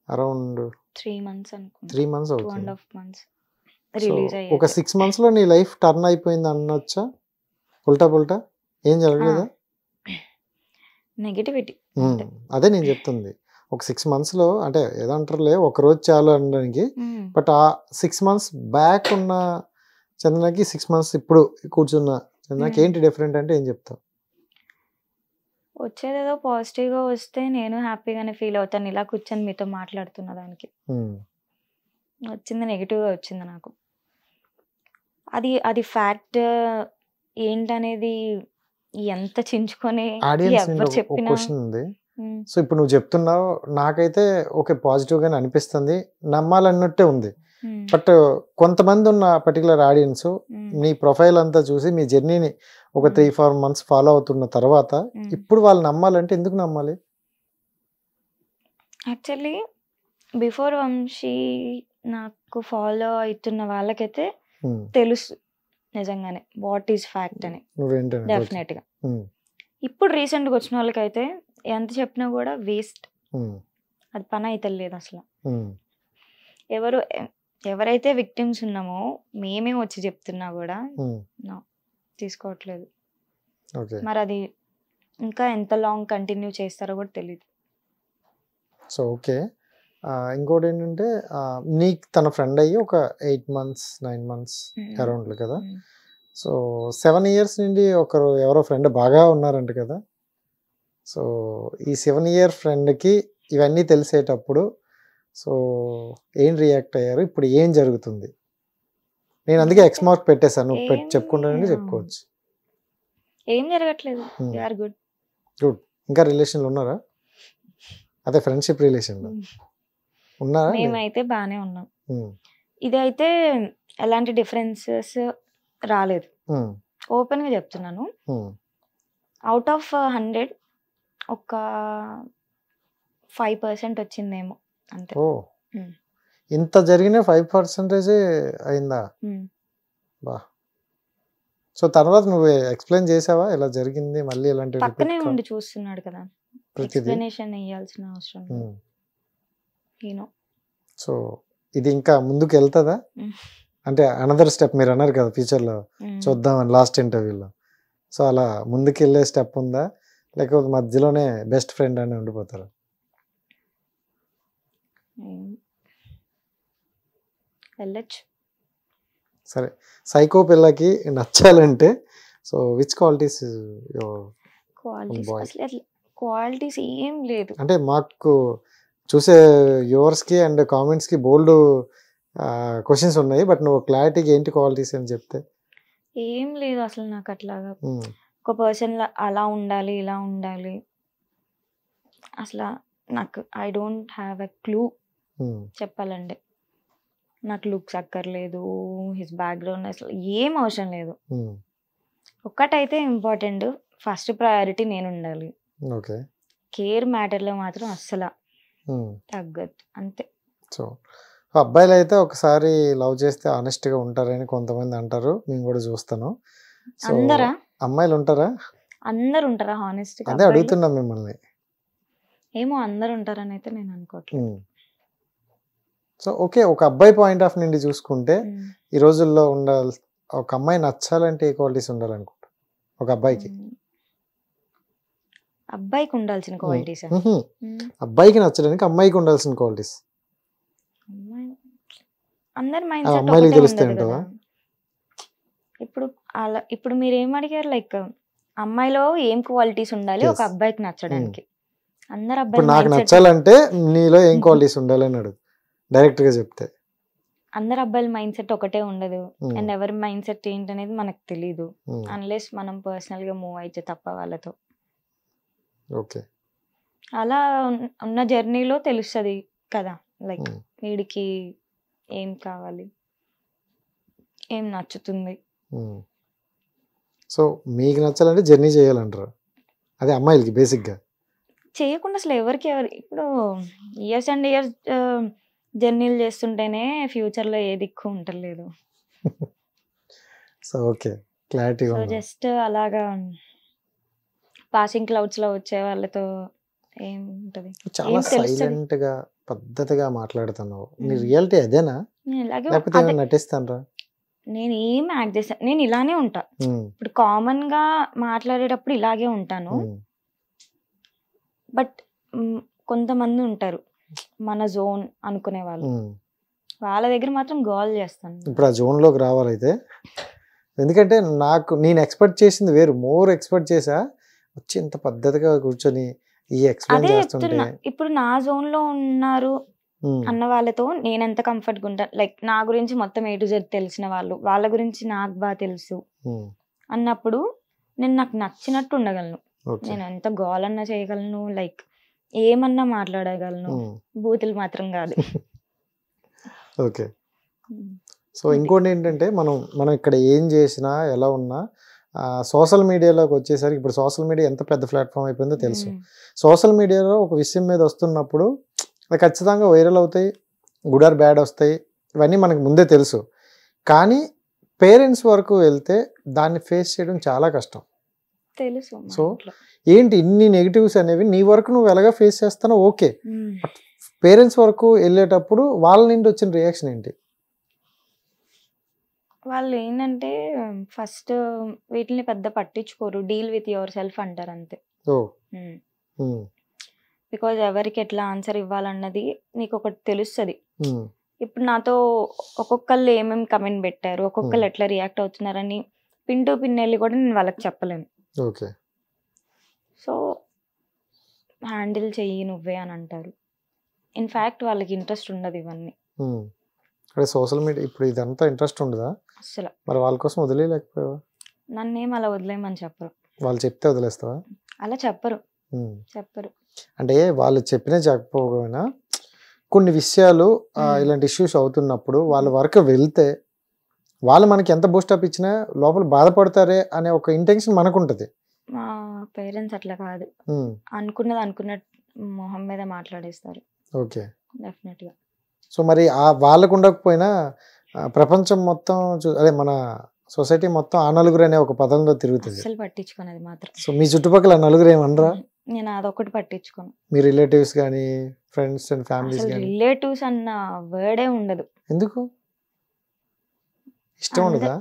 అరౌండ్ 3 months అనుకుంటా. 3 months అవుతుంది. 2.5 months రిలీజ్ అయ్యింది. ఒక 6 months లో నీ లైఫ్ టర్న్ అయిపోయింది అనొచ్చా? ఉల్టా పుల్టా ఏం జరగలేదా? నెగిటివిటీ. అదే నేను చెప్తుంది. ఒక 6 monthsలో అంటే ఏదో అంటారులే ఒకరోజు చాలు అనడానికి, బట్ ఆ 6 months బ్యాక్ ఉన్న చందనకి 6 months ఇప్పుడు కూర్చున్న చందనకి ఏంటి డిఫరెంట్ అంటే ఏం చెప్తావు? వచ్చేదేదో పాజిటివ్గా వస్తే నేను హ్యాపీగానే ఫీల్ అవుతాను, ఇలా కూర్చొని మీతో మాట్లాడుతున్న దానికి. వచ్చింది నెగిటివ్గా వచ్చింది నాకు. అది ఫ్యాక్ట్ ఏంటనేది ఎంత చించుకొని ఎవరు చెప్పినా. క్వశ్చన్ ఉంది. సో ఇప్పుడు నువ్వు చెప్తున్నావు, నాకైతే ఓకే పాజిటివ్ గానే అనిపిస్తుంది, నమ్మాలన్నట్టే ఉంది. బట్ కొంతమంది ఉన్న పర్టికులర్ ఆడియన్స్ నీ ప్రొఫైల్ అంతా చూసి మీ జర్నీని ఒక 3-4 months ఫాలో అవుతున్న తర్వాత ఇప్పుడు వాళ్ళు నమ్మాలంటే ఎందుకు నమ్మాలి? యాక్చువల్లీ బిఫోర్ వంశీ నాకు ఫాలో అవుతున్న వాళ్ళకైతే తెలుసు నిజంగానే వాట్ ఈస్ ఫ్యాక్ట్ అని, డెఫినెట్గా. ఇప్పుడు రీసెంట్గా వచ్చిన వాళ్ళకైతే ఎంత చెప్పినా కూడా వేస్ట్, అది పని అయితే లేదు అసలు. ఎవరైతే విక్టిమ్స్ ఉన్నామో మేమే వచ్చి చెప్తున్నా కూడా తీసుకోవట్లేదు. మరి అది ఇంకా ఎంత లాంగ్ కంటిన్యూ చేస్తారో కూడా తెలియదు. సో ఓకే, ఇంకోటి ఏంటంటే నీకు తన ఫ్రెండ్ అయ్యి ఒక 8 months 9 months అరౌండ్ కదా. సో 7 years నుండి ఒకరు ఎవరో ఫ్రెండ్ బాగా ఉన్నారంట కదా. సో ఈ 7 year ఫ్రెండ్కి ఇవన్నీ తెలిసేటప్పుడు సో ఏం రియాక్ట్ అయ్యారు, ఇప్పుడు ఏం జరుగుతుంది? నేను అందుకే ఎక్స్ మార్క్ పెట్టేశాను, చెప్పుకుంటానంటే చెప్పుకోవచ్చు. ఏం జరగట్లేదు, గుడ్ గుడ్. ఇంకా రిలేషన్లో ఉన్నారా? అదే ఫ్రెండ్షిప్ రిలేషన్లో ఉన్నారా? మేమైతే బాగానే ఉన్నాం. ఇదైతే ఎలాంటి డిఫరెన్సెస్ రాలేదు, ఓపెన్గా చెప్తున్నాను. అవుట్ ఆఫ్ 100 ఒక 5% వచ్చిందేమో అంతే. ఓ ఇంత జరిగిన 5% అయిందా? బా. సో తర్వాత నువ్వు ఎక్స్ప్లెయిన్ చేసావా ఎలా జరిగింది? మళ్ళీ ఎలాంటి పక్కనే ఉండి చూస్తున్నాడు కదా, ఎక్స్ప్లెనేషన్ ఇవ్వాల్సిన అవసరం లేదు. సో ఇది ఇంకా ముందుకు వెళ్తుందా అంటే అనదర్ స్టెప్ మీరు అన్నారు కదా ఫ్యూచర్లో చూద్దామని లాస్ట్ ఇంటర్వ్యూలో, సో అలా ముందుకు వెళ్ళే స్టెప్ ఉందా లేకపోతే మధ్యలోనే బెస్ట్ ఫ్రెండ్ అని ఉండిపోతారు? వెళ్ళచ్చు. సరే, సైకో పిల్లకి నచ్చాలంటే సో విచ్ క్వాలిటీస్? క్వాలిటీస్ ఏం లేదు అంటే మాకు చూసే వ్యూవర్స్కి అండ్ కామెంట్స్కి బోల్డ్ క్వశ్చన్స్ ఉన్నాయి, బట్ నువ్వు క్లారిటీకి ఏంటి క్వాలిటీస్ అని చెప్తే. ఏం లేదు అసలు నాకు అట్లాగా ఒక పర్సన్ అలా ఉండాలి ఇలా ఉండాలి అసలు నాకు I don't have a clue చెప్పాలంటే. నాకు లుక్స్ అక్కర్లేదు, హిస్ బ్యాక్గ్రౌండ్ అసలు ఏం అవసరం లేదు. ఒక్కటైతే ఇంపార్టెంట్, ఫస్ట్ ప్రయారిటీ నేను ఉండాలి. కేర్ మ్యాటర్లో మాత్రం అస్సలు తగ్గదు అంతే. సో అబ్బాయిలు అయితే ఒకసారి లవ్ చేస్తే ఆనెస్ట్గా ఉంటారని కొంతమంది అంటారు, మేము కూడా చూస్తాను. అందరా? అమ్మాయిలు ఉంటారా? అందరు ఉంటారా హానెస్ట్? అదే అడుగుతున్నా మిమ్మల్ని. ఏమో అందరు ఉంటారని అయితే నేను అనుకోవట్లేదు. సో ఓకే, ఒక అబ్బాయి పాయింట్ ఆఫ్ నుండి చూసుకుంటే ఈ రోజుల్లో ఉండాలి, ఒక అమ్మాయి నచ్చాలంటే ఏ క్వాలిటీస్ ఉండాలనుకుంటా ఒక అబ్బాయికి? అబ్బాయికి ఉండాల్సిన క్వాలిటీస్, అబ్బాయికి నచ్చడానికి అమ్మాయికి ఉండాల్సిన క్వాలిటీస్ అందరి మైండ్ సెట్ అమ్మాయిలకి తెలుస్తాయి అంటావా? ఇప్పుడు మీరు ఏం అడిగారు, లైక్ అమ్మాయిలో ఏం క్వాలిటీస్ ఉండాలి ఒక అబ్బాయికి నచ్చడానికి? అందరు అబ్బాయి నాకు నచ్చాలంటే నీలో ఏం క్వాలిటీస్ ఉండాలి అని అడుగు డైరెక్ట్ గా చెప్తే. అందరు అబ్బాయిల మైండ్ సెట్ ఒకటే ఉండదు, అండ్ ఎవరి మైండ్ సెట్ ఏంటనేది మనకు తెలీదు అన్లెస్ మనం పర్సనల్ గా మూవ్ అయితే తప్ప వాళ్ళతో. ఓకే, అలా ఉన్న జర్నీలో తెలుస్తుంది కదా, లైక్ వీడికి ఏం కావాలి, ఏం నచ్చుతుంది. సో మీకు నచ్చాలంటే జర్నీ చేయాలంటారు, అదే అమ్మాయిలకి బేసిక్గా. చేయకుండా అసలు ఎవరికి ఇప్పుడు ఇయర్స్ అండ్ ఇయర్స్ జర్నీలు చేస్తుంటేనే ఫ్యూచర్లో ఏ దిక్కు ఉండలేదు. So okay, clarity. So just అలాగా పాసింగ్ క్లౌడ్స్లో వచ్చే వాళ్ళతో ఏం ఉంటుంది? చాలా సైలెంట్ గా పద్ధతిగా మాట్లాడుతున్నావు, నీ రియాలిటీ అదేనా లేకపోతే నటిస్తానరా? నేను ఏం యాక్ట్ చేశాను, నేను ఇలానే ఉంటా. ఇప్పుడు కామన్ గా మాట్లాడేటప్పుడు ఇలాగే ఉంటాను. బట్ కొంతమంది ఉంటారు మన జోన్ అనుకునే వాళ్ళు, వాళ్ళ దగ్గర మాత్రం గోల్ చేస్తాను. ఇప్పుడు ఆ జోన్లోకి రావాలైతే, ఎందుకంటే నేను ఎక్స్పెక్ట్ చేసింది వేరు, మోర్ ఎక్స్పెక్ట్ చేసా, వచ్చి ఇంత పద్ధతిగా కూర్చొని ఈ ఎక్స్ప్లెయిన్ చేస్తుంటే. ఇప్పుడు నా జోన్ లో ఉన్నారు అన్న వాళ్ళతో నేను ఎంత కంఫర్ట్గా ఉంటాను, లైక్ నా గురించి మొత్తం A to Z తెలిసిన వాళ్ళు, వాళ్ళ గురించి నాకు బాగా తెలుసు అన్నప్పుడు నేను నాకు నచ్చినట్టు ఉండగలను. నేను ఎంత గోల్ అన్నా చేయగలను, లైక్ ఏమన్నా మాట్లాడగలను, బూతులు మాత్రం కాదు. ఓకే. సో ఇంకోటి ఏంటంటే మనం ఇక్కడ ఏం చేసినా ఎలా ఉన్నా సోషల్ మీడియాలోకి వచ్చేసరికి, ఇప్పుడు సోషల్ మీడియా ఎంత పెద్ద ప్లాట్ఫామ్ అయిపోయిందో తెలుసు. సోషల్ మీడియాలో ఒక విషయం మీద వస్తున్నప్పుడు అది ఖచ్చితంగా వైరల్ అవుతాయి, గుడ్ ఆర్ బ్యాడ్ వస్తాయి, ఇవన్నీ మనకు ముందే తెలుసు. కానీ పేరెంట్స్ వరకు వెళ్తే దాన్ని ఫేస్ చేయడం చాలా కష్టం తెలుసు. సో ఏంటి ఇన్ని నెగిటివ్స్ అనేవి నీ వరకు నువ్వు ఎలాగా ఫేస్ చేస్తానో ఓకే, పేరెంట్స్ వరకు వెళ్ళేటప్పుడు వాళ్ళ నుండి వచ్చిన రియాక్షన్ ఏంటి? వాళ్ళు ఏంటంటే ఫస్ట్ వీటిని పెద్ద పట్టించుకోరు, డీల్ విత్ యువర్ సెల్ఫ్ అంటారు అంతే. బికాజ్ ఎవరికి ఎట్లా ఆన్సర్ ఇవ్వాలన్నది నీకు ఒకటి తెలుస్తుంది. ఇప్పుడు నాతో ఒక్కొక్కళ్ళు ఏమేమి కమెంట్ పెట్టారు, ఒక్కొక్కళ్ళు ఎట్లా రియాక్ట్ అవుతున్నారని పిన్ టు పిన్ వెళ్ళి కూడా నేను వాళ్ళకి చెప్పలేను. ఓకే. సో హ్యాండిల్ చెయ్యి నువ్వే అని అంటారు. ఇన్ఫ్యాక్ట్ వాళ్ళకి ఇంట్రెస్ట్ ఉండదు ఇవన్నీ. అదే సోషల్ మీడియా ఇప్పుడు ఇదంతా ఇంట్రెస్ట్ ఉండదా అసలు? మరి వాళ్ళ కోసం వదిలేయలేకపోయావా? నన్నేం అలా వదిలేయమని చెప్పరు. వాళ్ళు చెప్తే వదిలేస్తావా? అలా చెప్పరు. అంటే వాళ్ళు చెప్పినా చెప్పకపోయినా కొన్ని విషయాలు ఇలాంటి ఇష్యూస్ అవుతున్నప్పుడు వాళ్ళ వరకు వెళ్తే వాళ్ళు మనకి ఎంత బూస్టప్ ఇచ్చినా లోపల బాధపడతారే అనే ఒక ఇంటెన్షన్ మనకు ఉంటుంది. మా పేరెంట్స్ అట్లా కాదు, అనుకున్నది అనుకున్నట్టు మొహం మీద మాట్లాడేస్తారు. ఓకే, డెఫినెట్ గా. సో మరి వాళ్ళకు ఉండకపోయినా ప్రపంచం మొత్తం అదే మన సొసైటీ మొత్తం ఆ నలుగురు అనే ఒక పదంలో తిరుగుతుంది. అసలు పట్టించుకునేది మాత్రం. సో మీ చుట్టుపక్కల నలుగురు ఏమనరా? నేను అదొకటి పట్టించుకోను. మీ రిలేటివ్స్ కానీ ఫ్రెండ్స్ అండ్ ఫ్యామిలీస్ కానీ? రిలేటివ్స్ అన్న వర్డే ఉండదు. ఎందుకు? ఇష్టం ఉండదా?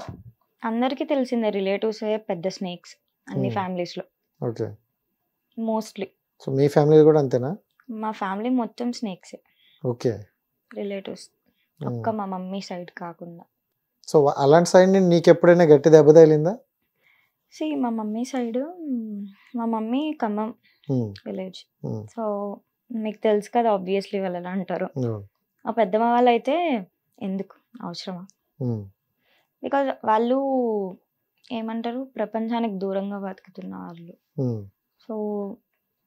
అందరికీ తెలిసిందే రిలేటివ్స్ పెద్ద స్నేక్స్ అన్ని ఫ్యామిలీస్ లో. Okay, mostly. సో మీ ఫ్యామిలీ కూడా అంతేనా? మా ఫ్యామిలీ మొత్తం స్నేక్స్. ఓకే. రిలేటివ్స్ ఒక్క మా మమ్మీ సైడ్ కాకుండా. సో అలాంటి సైడ్ నుండి నీకు ఎప్పుడైనా గట్టి దెబ్బ తగిలిందా? మా మమ్మీ సైడ్, మా మమ్మీ ఖమ్మం విలేజ్. సో మీకు తెలుసు కదా ఆబ్వియస్లీ వాళ్ళు ఎలా అంటారు. ఆ పెద్దమ్మ వాళ్ళు అయితే ఎందుకు అవసరమా, బికాజ్ వాళ్ళు ఏమంటారు ప్రపంచానికి దూరంగా బతుకుతున్న వాళ్ళు. సో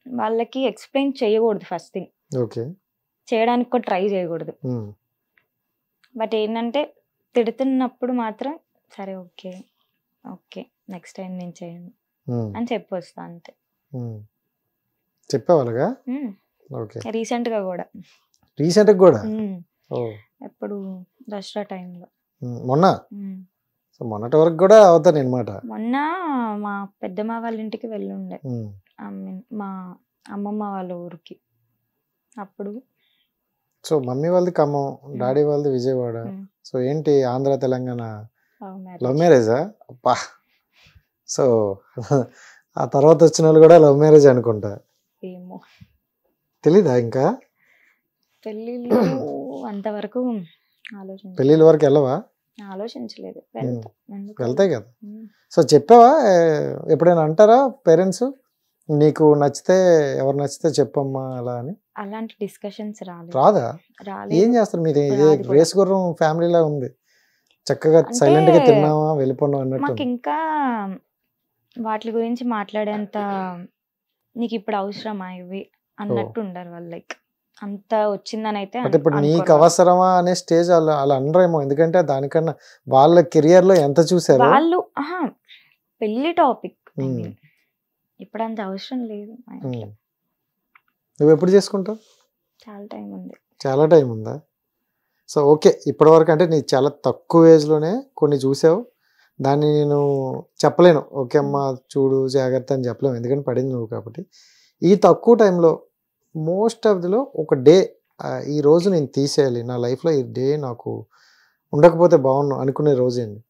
వాళ్ళకి ఎక్స్ప్లెయిన్ చేయకూడదు ఫస్ట్ థింగ్. ఓకే, చేయడానికి కూడా ట్రై చేయకూడదు. బట్ ఏంటంటే తిడుతున్నప్పుడు మాత్రం సరే ఓకే ఓకే నెక్స్ట్ టైం నేను చేయను అని చెప్పొస్తా అంతే. చెప్పేవాళ్ళగా? రీసెంట్ గా కూడా. రీసెంట్ కూడా? ఎప్పుడు దసరా టైంలో. మొన్నటి వరకు కూడా అవుతాను అనమాట. మొన్న మా పెద్దమ్మ వాళ్ళ ఇంటికి వెళ్ళుండే, మా అమ్మమ్మ వాళ్ళ ఊరికి. అప్పుడు సో మమ్మీ వాళ్ళది ఖమ్మం, డాడీ వాళ్ళది విజయవాడ. సో ఏంటి ఆంధ్ర తెలంగాణ లవ్ మ్యారేజా? అబ్బా, సో ఆ తర్వాత వచ్చిన వాళ్ళు కూడా లవ్ మ్యారేజ్ అనుకుంటా. ఏమో తెలీదా ఇంకా? పెళ్ళిళ్ళు అంతవరకు పెళ్ళిళ్ళ వరకు వెళ్ళవా? ఆలోచించలేదు. వెళ్తాయి కదా. సో చెప్పావా ఎప్పుడైనా? అంటారా పేరెంట్స్ నీకు నచ్చితే ఎవరు నచ్చితే చెప్పమ్మా అలా అని? అలాంటి డిస్కషన్స్ రాదా? ఏం చేస్తారు మీరు? రేస్ గుర్రం ఫ్యామిలీలా ఉంది, చక్కగా సైలెంట్ గా తిన్నావా వెళ్ళిపోన్నావు అన్నట్టు. మాకు ఇంకా వాటి గురించి మాట్లాడేంత నీకు ఇప్పుడు అవసరమా ఇవి అన్నట్టు ఉండరు వాళ్ళు. లైక్ అంత వచ్చిందని అయితే. ఇప్పుడు నీకు అవసరమా అనే స్టేజ్ అలా అనరేమో, ఎందుకంటే దానికన్నా వాళ్ళ కెరియర్ లో ఎంత చూసారు వాళ్ళు. పెళ్లి టాపిక్ ఇప్పుడు అంత అవసరం లేదు. నువ్వు ఎప్పుడు చేసుకుంటావు? చాలా టైం ఉంది. చాలా టైం ఉందా? సో ఓకే, ఇప్పటి వరకు అంటే నీ చాలా తక్కువ ఏజ్లోనే కొన్ని చూసావు, దాన్ని నేను చెప్పలేను ఓకే అమ్మ చూడు జాగ్రత్త అని చెప్పలేము, ఎందుకంటే పడింది నువ్వు కాబట్టి. ఈ తక్కువ టైంలో మోస్ట్ ఆఫ్ దిలో ఒక డే ఈ రోజు నేను తీసేయాలి నా లైఫ్లో, ఈ డే నాకు ఉండకపోతే బాగున్నాను అనుకునే రోజు ఏంటి?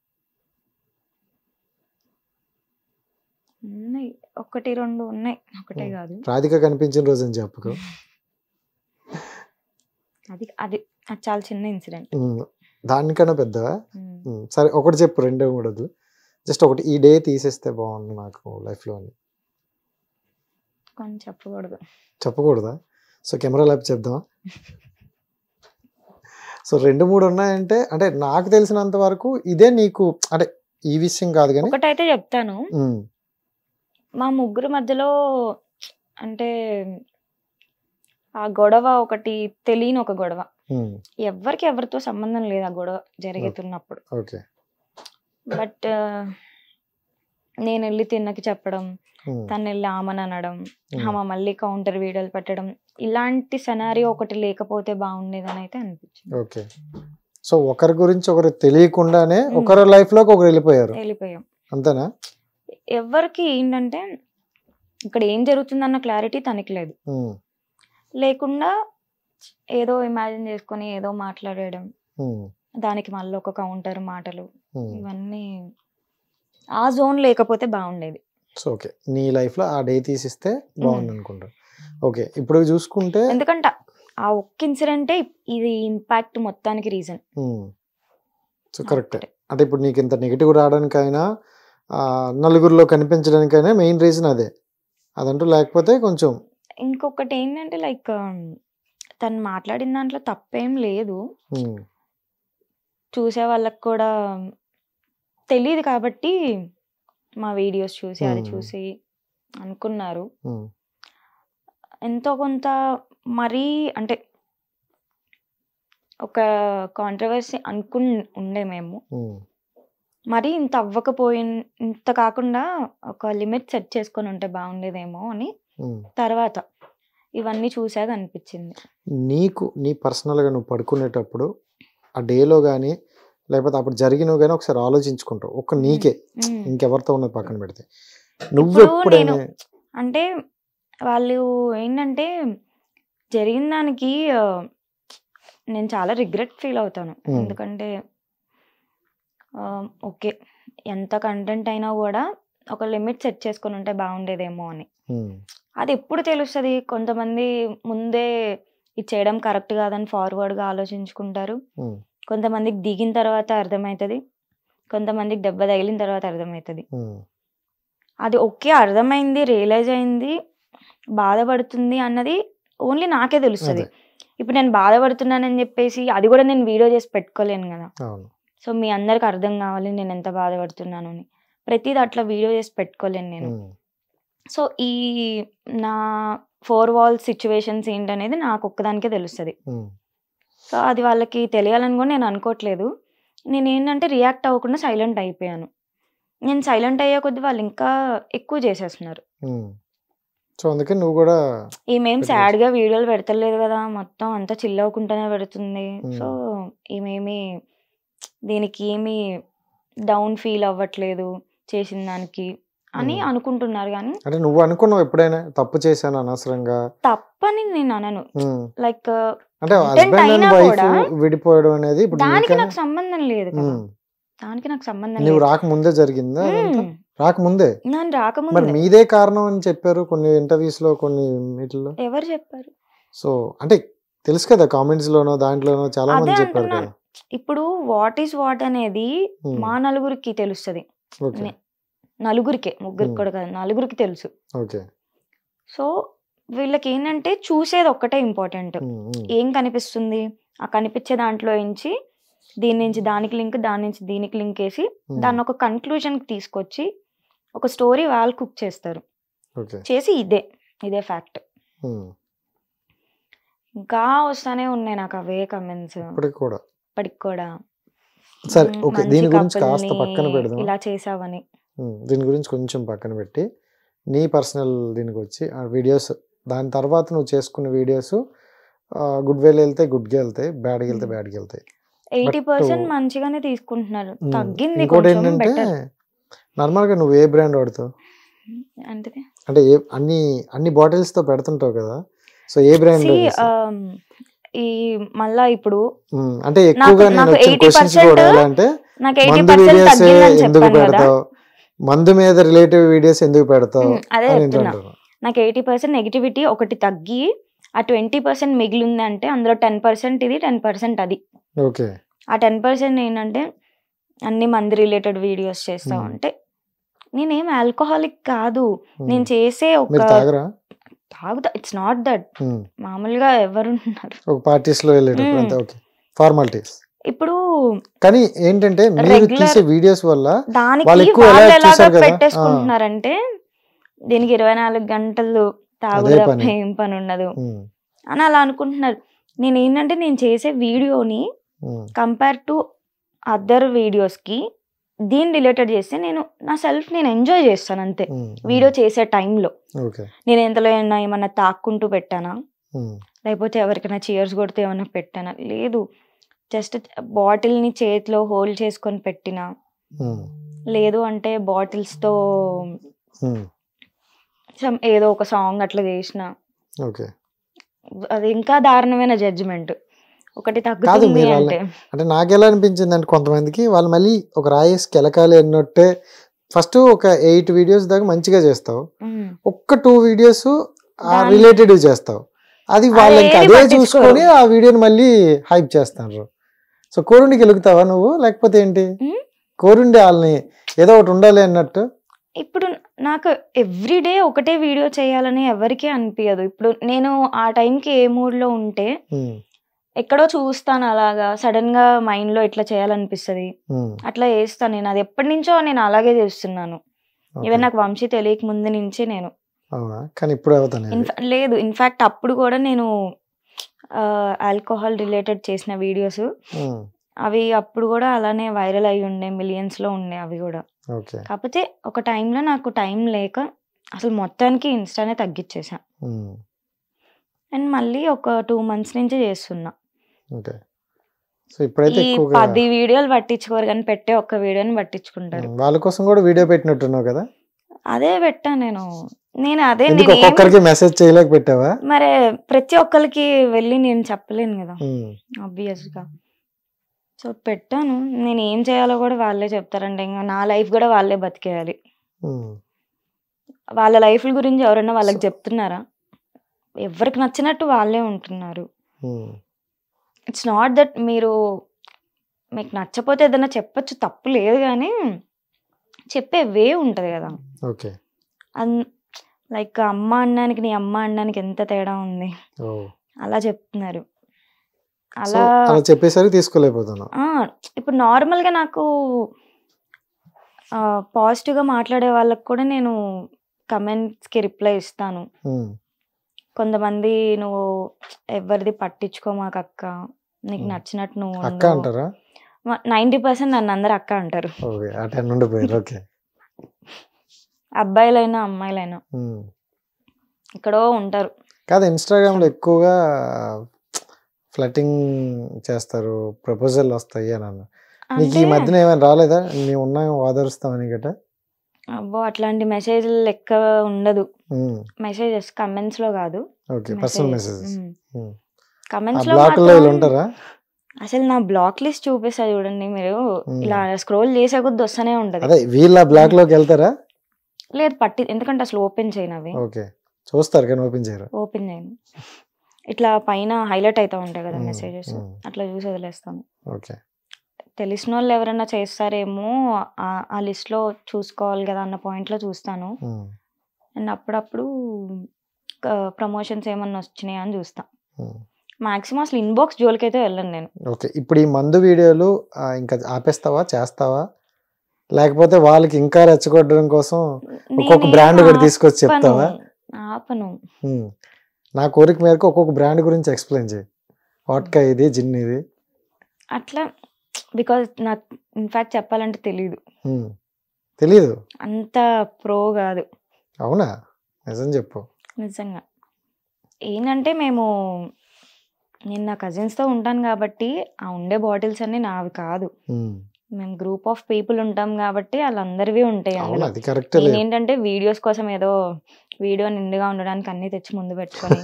ఉన్నాయి, 1-2 ఉన్నాయి, ఒకటే కాదు. రాధిక కనిపించిన రోజు అని చెప్పుకో. అది అది అది చాలా చిన్న ఇన్సిడెంట్. దానికన్నా పెద్దవా? సరే ఒకటి చెప్పు, 2-3 జస్ట్ ఒకటి. ఈ డే తీసేస్తే బాగుంది నాకు లైఫ్లో అని. కొన్ని చెప్పకూడదా? సో కెమెరా ల్యాబ్ చెప్దామా? సో 2-3 ఉన్నాయంటే, అంటే నాకు తెలిసినంత వరకు ఇదే నీకు, అంటే ఈ విషయం కాదు కానీ ఒకటైతే చెప్తాను. మా ముగ్గురు మధ్యలో అంటే ఆ గొడవ ఒకటి తెలియని ఒక గొడవ, ఎవరికి ఎవరితో సంబంధం లేదు ఆ గొడవ జరుగుతున్నప్పుడు. బట్ నేను వెళ్ళి తిన్నకి చెప్పడం, తను వెళ్ళి ఆమెను అనడం, ఆమె మళ్ళీ కౌంటర్ వీడియోలు పెట్టడం, ఇలాంటి సెనారియో ఒకటి లేకపోతే బాగుండేదని అయితే అనిపించింది. ఓకే. సో ఒకరి గురించి ఒకరు తెలియకుండానే ఒకరి లైఫ్ లోకి ఒకరు వెళ్ళిపోయాం అంతేనా? ఎవరికి ఏంటంటే ఇక్కడ ఏం జరుగుతుందన్న క్లారిటీ తనకి లేదు. లేకుండా ఏదో ఇమాజిన్ చేసుకొని ఏదో మాట్లాడడం, దానికి మళ్ళీ ఒక కౌంటర్ మాటలు, ఇవన్నీ ఆ జోన్ లేకపోతే బాగుండేది. సో ఓకే, నీ లైఫ్ లో ఆ డే తీసిస్తే బాగుంది అనుకుంటా. ఓకే, ఇప్పుడు చూసుకుంటే ఎందుకంటే ఆ ఒక్క ఇన్సిడెంటే ఇది ఇంపాక్ట్ మొత్తానికి రీజన్. So correct. అంటే ఇప్పుడు నీకు ఇంత నెగిటివ్ రావడానికైనా, నలుగురిలో కనిపించడానికైనా మెయిన్ రీజన్ అదే, అదంటూ లేకపోతే కొంచెం. ఇంకొకటి ఏంటంటే లైక్ తను మాట్లాడిన దాంట్లో తప్పేం లేదు, చూసే వాళ్ళకి కూడా తెలియదు కాబట్టి మా వీడియోస్ చూసి అది చూసి అనుకున్నారు. ఎంతో కొంత మరీ అంటే ఒక కాంట్రవర్సీ ఉండే మేము, మరి ఇంత అవ్వకపోయి ఇంత కాకుండా ఒక లిమిట్ సెట్ చేసుకొని ఉంటే బాగుండేదేమో అని తర్వాత ఇవన్నీ చూసాక అనిపించింది. నీ పర్సనల్గా నువ్వు పడుకునేటప్పుడు ఆ డేలో కానీ లేకపోతే అప్పుడు జరిగినవి కానీ ఒకసారి ఆలోచించుకుంటావు, ఒక నీకే, ఇంకెవరితో ఉన్నది పక్కన పెడితే నువ్వు ఎప్పుడైనా అంటే వాళ్ళు ఏంటంటే జరిగిన దానికి నేను చాలా రిగ్రెట్ ఫీల్ అవుతాను. ఎందుకంటే ఓకే ఎంత కంటెంట్ అయినా కూడా ఒక లిమిట్ సెట్ చేసుకొని ఉంటే బాగుండేదేమో అని. అది ఎప్పుడు తెలుస్తుంది? కొంతమంది ముందే ఇది చేయడం కరెక్ట్ కాదని ఫార్వర్డ్గా ఆలోచించుకుంటారు, కొంతమందికి దిగిన తర్వాత అర్థమవుతుంది, కొంతమందికి దెబ్బ తగిలిన తర్వాత అర్థమవుతుంది. అది ఓకే అర్థమైంది, రియలైజ్ అయింది, బాధపడుతుంది అన్నది ఓన్లీ నాకే తెలుస్తుంది. ఇప్పుడు నేను బాధపడుతున్నానని చెప్పేసి అది కూడా నేను వీడియో చేసి పెట్టుకోలేను కదా. సో మీ అందరికి అర్థం కావాలి నేను ఎంత బాధపడుతున్నాను అని, ప్రతిది అట్లా వీడియో చేసి పెట్టుకోలేను నేను. సో ఈ నా 4 walls సిచ్యువేషన్స్ ఏంటనేది నాకు ఒక్కదానికే తెలుస్తుంది. సో అది వాళ్ళకి తెలియాలని కూడా నేను అనుకోవట్లేదు. నేను ఏంటంటే రియాక్ట్ అవ్వకుండా సైలెంట్ అయిపోయాను. నేను సైలెంట్ అయ్యే కొద్ది వాళ్ళు ఇంకా ఎక్కువ చేసేస్తున్నారు. సో అందుకే నువ్వు కూడా ఈమెం సాడ్ గా వీడియోలు పెడతలేదు కదా, మొత్తం అంతా చిల్ అవ్వకుండానే పెడుతుంది, సో ఈమెమి దీనికి ఏమి డౌన్ ఫీల్ అవ్వట్లేదు చేసిన దానికి అని అనుకుంటున్నారు. కానీ అంటే నువ్వు అనుకున్నావు ఎప్పుడైనా తప్పు చేశాను అనవసరంగా? తప్పని నేను అనను. లైక్ అంటే హస్బెండ్ అండ్ వైఫ్ విడిపోవడం అనేది ఇప్పుడు దానికి నాకు సంబంధం లేదు కదా, దానికి నాకు సంబంధం లేదు. నువ్వు రాకముందే జరిగిందా? రాకముందే? నేను రాకముందే. మరి మీదే కారణం అని చెప్పారు కొన్ని ఇంటర్వ్యూస్ లో, కొన్ని వీటిల్లో. ఎవరు చెప్పారు? సో అంటే తెలుసు కదా, కామెంట్స్ లోనో దాంట్లోనో చాలా మంది చెప్పారు కదా. ఇప్పుడు వాట్ ఈస్ వాట్ అనేది మా నలుగురికి తెలుస్తుంది, నలుగురికే, ముగ్గురికి కూడా కాదు, నలుగురికి తెలుసు. సో వీళ్ళకి ఏంటంటే చూసేది ఒక్కటే ఇంపార్టెంట్. ఏం కనిపిస్తుంది, ఆ కనిపించే దాంట్లో నుంచి దీని నుంచి దానికి లింక్, దాని నుంచి దీనికి లింక్ వేసి దాన్ని ఒక కన్క్లూజన్కి తీసుకొచ్చి ఒక స్టోరీ వాళ్ళు కుక్ చేస్తారు, చేసి ఇదే ఫ్యాక్ట్. ఇంకా వస్తానే ఉన్నాయి నాకు అవే కమెంట్స్ ఇప్పటికి కూడా. సరే ఓకే, దీని గురించి కాస్త పక్కన పెడదాం, ఇలా చేసావని. దీని గురించి కొంచెం పక్కన పెట్టి నీ పర్సనల్ దీనికి వచ్చి ఆ వీడియోస్, దాని తర్వాత నువ్వు చేసుకున్న వీడియోస్ గుడ్ వేలు వెళ్తాయి, గుడ్గా వెళ్తాయి, బ్యాడ్గా వెళ్తాయి, బ్యాడ్గా వెళ్తాయి. 80% మంచిగానే తీసుకుంటున్నారు, తగ్గింది. ఇంకోటి ఏంటంటే నార్మల్గా నువ్వు ఏ బ్రాండ్ వాడుతావు? అంటే అన్ని బాటిల్స్ తో పెడుతుంటావు కదా, సో ఏ బ్రాండ్? ఈ మళ్ళా ఇప్పుడు అంటే ఎక్కువగా నేను క్వశ్చన్స్ కూడా ఎలా అంటే మందు వీడియోస్ ఎందుకు పెడతావు, మందు మీద రిలేటివ్ వీడియోస్ ఎందుకు పెడతావు అదే అని చెప్తున్నా. అంటారు. నాకు 80% నెగిటివిటీ ఒకటి తగ్గి ఆ 20% మిగిలింది అంటే అందులో 10% ఇది 10% అది. ఓకే. ఆ 10% ఏంటంటే అన్ని మంది రిలేటెడ్ వీడియోస్ చేస్తా ఉంటే నేనేం ఆల్కహాలిక్ కాదు. నేను చేసే మీరు ఒక తాగరా? తాగుతా. It's not that. మామూలుగా ఎవరున్నారు ఒక పార్టీస్ లో వెళ్ళేటప్పుడు అంతే. Okay, formalities. ఇప్పుడు కానీ ఏంటంటే మీరు రెగ్యులర్ తీసే వీడియోస్ వల్ల దానికి వాళ్ళు ఎక్కువ వాళ్ళు ఎలా ఎలాగా చూసారు కదా. పెట్టేసుకుంటున్నారంటే దీనికి 24 గంటలు తాగుడు అదే తప్ప పని. ఏం పని ఉండదు అని అలా అనుకుంటున్నారు. నేను ఏంటంటే నేను చేసే వీడియోని కంపేర్ టు అదర్ వీడియోస్కి దీని రిలేటెడ్ చేస్తే నేను నా సెల్ఫ్ నేను ఎంజాయ్ చేస్తాను అంతే. వీడియో చేసే టైంలో ఓకే. నేను ఎంతలో ఏమన్నా తాక్కుంటూ పెట్టానా, లేకపోతే ఎవరికైనా చీర్స్ కొడితే ఏమన్నా పెట్టానా, లేదు. జస్ట్ బాటిల్ని చేతిలో హోల్డ్ చేసుకొని పెట్టినా, లేదు అంటే బాటిల్స్తో ఏదో ఒక సాంగ్ అట్లా చేసిన, ఓకే. అది ఇంకా దారుణమైన జడ్జిమెంట్. ఒకటి కాదు తగ్గుతుంది మీరు అంటే అంటే నాకు ఎలా అనిపించింది అంటే కొంతమందికి వాళ్ళు మళ్ళీ ఒక రాయేసి కెలకాలి అన్నట్టే ఫస్ట్ ఒక 8 వీడియోస్ దాకా మంచిగా చేస్తావు, ఒక్క 2 వీడియోస్ రిలేటెడ్ చేస్తావు, అది వాళ్ళకి అదే చూసుకొని ఆ వీడియోని మళ్ళీ హైప్ చేస్తారు. సో కోరుండికి వెలుగుతావా నువ్వు, లేకపోతే ఏంటి కోరుండి వాళ్ళని ఏదో ఒకటి ఉండాలి అన్నట్టు? ఇప్పుడు నాకు ఎవ్రీడే ఒకటే వీడియో చేయాలని ఎవరికీ అనిపించదు. ఇప్పుడు నేను ఆ టైంకి ఏ మూడ్లో ఉంటే ఎక్కడో చూస్తాను, అలాగా సడన్ గా మైండ్ లో ఇట్లా చేయాలనిపిస్తుంది, అట్లా చేస్తాను. నేను అది ఎప్పటి నుంచో నేను అలాగే చేస్తున్నాను. ఈవెన్ నాకు వంశీ తెలియక ముందు నుంచే నేను. కానీ ఇప్పుడు లేదు, ఇన్ఫాక్ట్ అప్పుడు కూడా నేను ఆల్కహాల్ రిలేటెడ్ చేసిన వీడియోస్ అవి అప్పుడు కూడా అలానే వైరల్ అయ్యి ఉండే, మిలియన్స్ లో ఉండే అవి కూడా. కాకపోతే ఒక టైంలో నాకు టైం లేక అసలు మొత్తానికి ఇన్స్టానే తగ్గించేసా. అండ్ మళ్ళీ ఒక 2 months నుంచి చేస్తున్నా. ఈ 10 వీడియోలు పట్టించుకోరు కానీ పెట్టే ఒక్క వీడియోని పట్టించుకుంటారు. వాళ్ళ కోసం కూడా వీడియో పెట్టినట్టున్నావు కదా? అదే పెట్టా నేను. అదే ఒక్కొక్కరికి మెసేజ్ చేయలేక పెట్టావా? మరి ప్రతి ఒక్కరికి వెళ్ళి నేను చెప్పలేను కదా ఆబ్వియస్ గా. సో పెట్టాను. నేను ఏం చేయాలో కూడా వాళ్ళే చెప్తారంటే ఇంకా నా లైఫ్ కూడా వాళ్ళే బతికేయాలి. వాళ్ళ లైఫ్ గురించి ఎవరన్నా వాళ్ళకి చెప్తున్నారా? ఎవరికి నచ్చినట్టు వాళ్ళే ఉంటున్నారు. ఇట్స్ నాట్ దట్ మీకు నచ్చపోతే ఏదైనా చెప్పచ్చు, తప్పు లేదు, కానీ చెప్పే వే ఉంటుంది కదా. లైక్ అమ్మ అన్నానికి నీ అమ్మ అన్నానికి ఎంత తేడా ఉంది, అలా చెప్తున్నారు. అలా చెప్పేసరికి తీసుకోలేకపోతున్నా. ఇప్పుడు నార్మల్గా నాకు పాజిటివ్గా మాట్లాడే వాళ్ళకి కూడా నేను కమెంట్స్కి రిప్లై ఇస్తాను. కొంతమంది నువ్వు ఎవరిది పట్టించుకో మాకు అక్క, నీకు నచ్చినట్టు నువ్వు 90% నన్ను అందరు అక్క అంటారు, అబ్బాయిలైనా అమ్మాయిలైనా ఇక్కడో ఉంటారు. కాదు, ఇన్స్టాగ్రామ్ లో ఎక్కువగా ఫ్లటింగ్ చేస్తారు, ప్రపోజల్ వస్తాయి అని అన్న. నీకు ఈ మధ్యన ఏమైనా రాలేదా? మేము ఉన్నాం ఓదరుస్తామని గట్రా? అబ్బో అట్లాంటి మెసేజ్లు లెక్క ఉండదు. మెసేజెస్ కమెంట్స్ లో కాదు, కమెంట్స్ లో ఉంటారా? అసలు నా బ్లాక్ లిస్ట్ చూపిస్తా చూడండి మీరు, ఇలా స్క్రోల్ చేసే కొద్ది వస్తూనే ఉంటది. వీళ్ళ బ్లాక్ లోకి వెళ్తారా? లేదు ఎందుకంటే అసలు ఓపెన్ చేయను అవి. చూస్తారు కానీ ఓపెన్ చేయరు. ఓపెన్ చేయను. ఇట్లా పైన హైలైట్ అవుతా ఉంటాయి కదా మెసేజెస్, అట్లా చూసి వదిలేస్తాను. తెలిసిన వాళ్ళు ఎవరైనా చేస్తారేమో ఆ లిస్ట్ లో చూసుకోవాలి కదా అన్న పాయింట్ లో చూస్తాను. అండ్ అప్పుడప్పుడు ప్రమోషన్స్ ఏమన్నా వచ్చినాయా అని చూస్తా. మాక్సిమం అసలు ఇన్బాక్స్ జోలికైతే వెళ్ళను నేను. ఇప్పుడు ఈ మందు వీడియోలు ఇంకా ఆపేస్తావా, చేస్తావా, లేకపోతే వాళ్ళకి ఇంకా రెచ్చగొట్టడం కోసం ఒక్కొక్క బ్రాండ్ కూడా తీసుకొచ్చి చెప్తావా? ఆపను. నా కోరిక మేరకు ఒక్కొక్క బ్రాండ్ గురించి ఎక్స్ప్లెయిన్ చేయి. వాట్కా ఇది, జిన్ ఇది, అట్లా. బికాజ్ నాకు ఇన్ఫాక్ట్ చెప్పాలంటే తెలీదు, అంత ప్రో కాదు. అవునా? నిజం చెప్పు. నిజంగా ఏంటంటే నేను నా కజిన్స్తో ఉంటాను కాబట్టి ఆ ఉండే బాటిల్స్ అన్ని నావి కాదు. మేము గ్రూప్ ఆఫ్ పీపుల్ ఉంటాం కాబట్టి వాళ్ళందరివి ఉంటాయి అందులో. ఏంటంటే వీడియోస్ కోసం ఏదో వీడియో నిండుగా ఉండడానికి అన్ని తెచ్చి ముందు పెట్టుకొని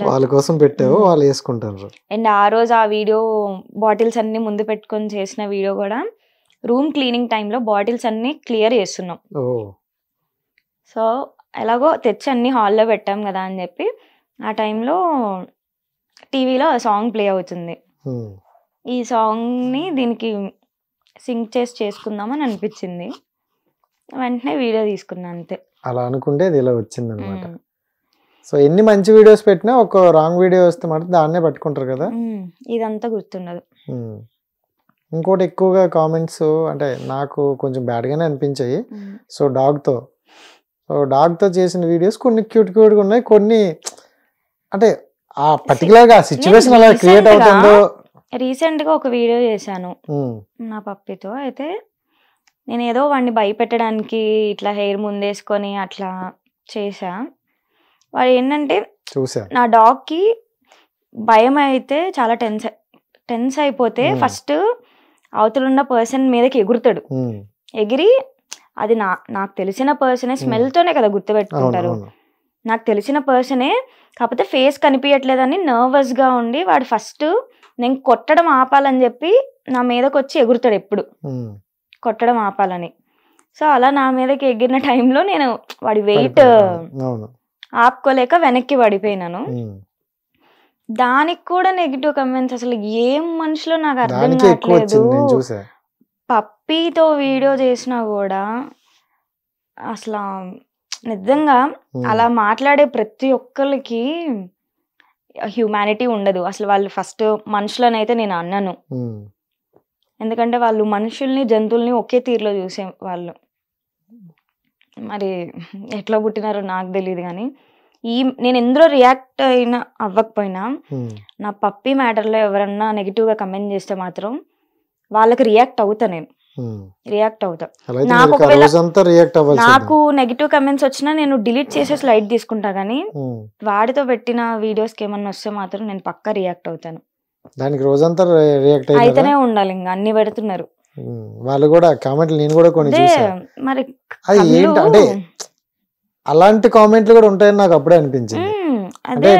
వాళ్ళ కోసం పెట్టావు, వాళ్ళు వేసుకుంటారు. అండ్ ఆ రోజు ఆ వీడియో బాటిల్స్ అన్ని ముందు పెట్టుకొని చేసిన వీడియో కూడా రూమ్ క్లీనింగ్ టైంలో బాటిల్స్ అన్ని క్లియర్ చేస్తున్నాం. ఓ సో ఎలాగో తెచ్చి అన్ని హాల్లో పెట్టాం కదా అని చెప్పి ఆ టైంలో టీవీలో సాంగ్ ప్లే అవుతుంది. ఈ సాంగ్ని దీనికి సింక్ చేసి చేసుకుందామని అనిపించింది. వెంటనే వీడియో తీసుకున్నా అంతే. అలా అనుకుంటే ఇది ఇలా వచ్చింది అనమాట. సో ఎన్ని మంచి వీడియోస్ పెట్టినా ఒక రాంగ్ వీడియో వస్తే మాత్రం దాన్నే పట్టుకుంటారు కదా. ఇదంతా గుర్తుండదు. ఇంకోటి ఎక్కువగా కామెంట్స్ అంటే నాకు కొంచెం బ్యాడ్గానే అనిపించాయి. సో డాగ్తో చేసిన వీడియోస్ కొన్ని క్యూట్గా ఉన్నాయి, కొన్ని అంటే ఆ పర్టికులర్గా ఆ సిచ్యువేషన్ అలా క్రియేట్ అవుతుందో. రీసెంట్గా ఒక వీడియో చేశాను నా పప్పితో. అయితే నేను ఏదో వాడిని భయపెట్టడానికి ఇట్లా హెయిర్ ముందేసుకొని అట్లా చేసా. వాడు ఏంటంటే చూసా నా డాగ్కి భయం అయితే చాలా టెన్స్ అయిపోతే ఫస్ట్ అవతలున్న పర్సన్ మీదకి ఎగురుతాడు. ఎగిరి అది నాకు తెలిసిన పర్సనే, స్మెల్తోనే కదా గుర్తుపెట్టుకుంటారు. నాకు తెలిసిన పర్సనే, కాకపోతే ఫేస్ కనిపించట్లేదని నర్వస్గా ఉండి వాడు ఫస్ట్ నేను కొట్టడం ఆపాలని చెప్పి నా మీదకి వచ్చి ఎగురుతాడు ఎప్పుడు, కొట్టడం ఆపాలని. సో అలా నా మీదకి ఎగిరిన టైంలో నేను వాడి వెయిట్ ఆపుకోలేక వెనక్కి పడిపోయినాను. దానికి కూడా నెగిటివ్ కమెంట్స్. అసలు ఏం మనుషులో నాకు అర్థం కావట్లేదు. పప్పీతో వీడియో చేసినా కూడా అసలు నిజంగా అలా మాట్లాడే ప్రతి ఒక్కరికి హ్యూమానిటీ ఉండదు అసలు. వాళ్ళు ఫస్ట్ మనుషులనైతే నేను అన్నాను, ఎందుకంటే వాళ్ళు మనుషుల్ని జంతువుల్ని ఒకే తీరులో చూసే వాళ్ళు. మరి ఎట్లా పుట్టినారో నాకు తెలియదు. కానీ నేను ఎందులో రియాక్ట్ అవ్వకపోయినా నా పప్పీ మ్యాటర్లో ఎవరన్నా నెగిటివ్గా కమెంట్ చేస్తే మాత్రం వాళ్ళకి రియాక్ట్ అవుతా. నేను రియాక్ట్ అవుతా. నాకు ఒకవేళ నాకు నెగిటివ్ కమెంట్స్ వచ్చినా నేను డిలీట్ చేసేసి లైట్ తీసుకుంటా. కానీ వాడితో పెట్టిన వీడియోస్కి ఏమన్నా వస్తే మాత్రం నేను పక్కా రియాక్ట్ అవుతాను. దానికి రోజంతా రియాక్ట్ అయితేనే ఉండాలి. ఇంకా అన్ని పెడుతున్నారు వాళ్ళు కూడా కామెంట్లు. నేను కూడా కొన్ని చూసాను. మరి అంటే అలాంటి కామెంట్లు కూడా ఉంటాయని నాకు అప్పుడే అనిపించింది. అంటే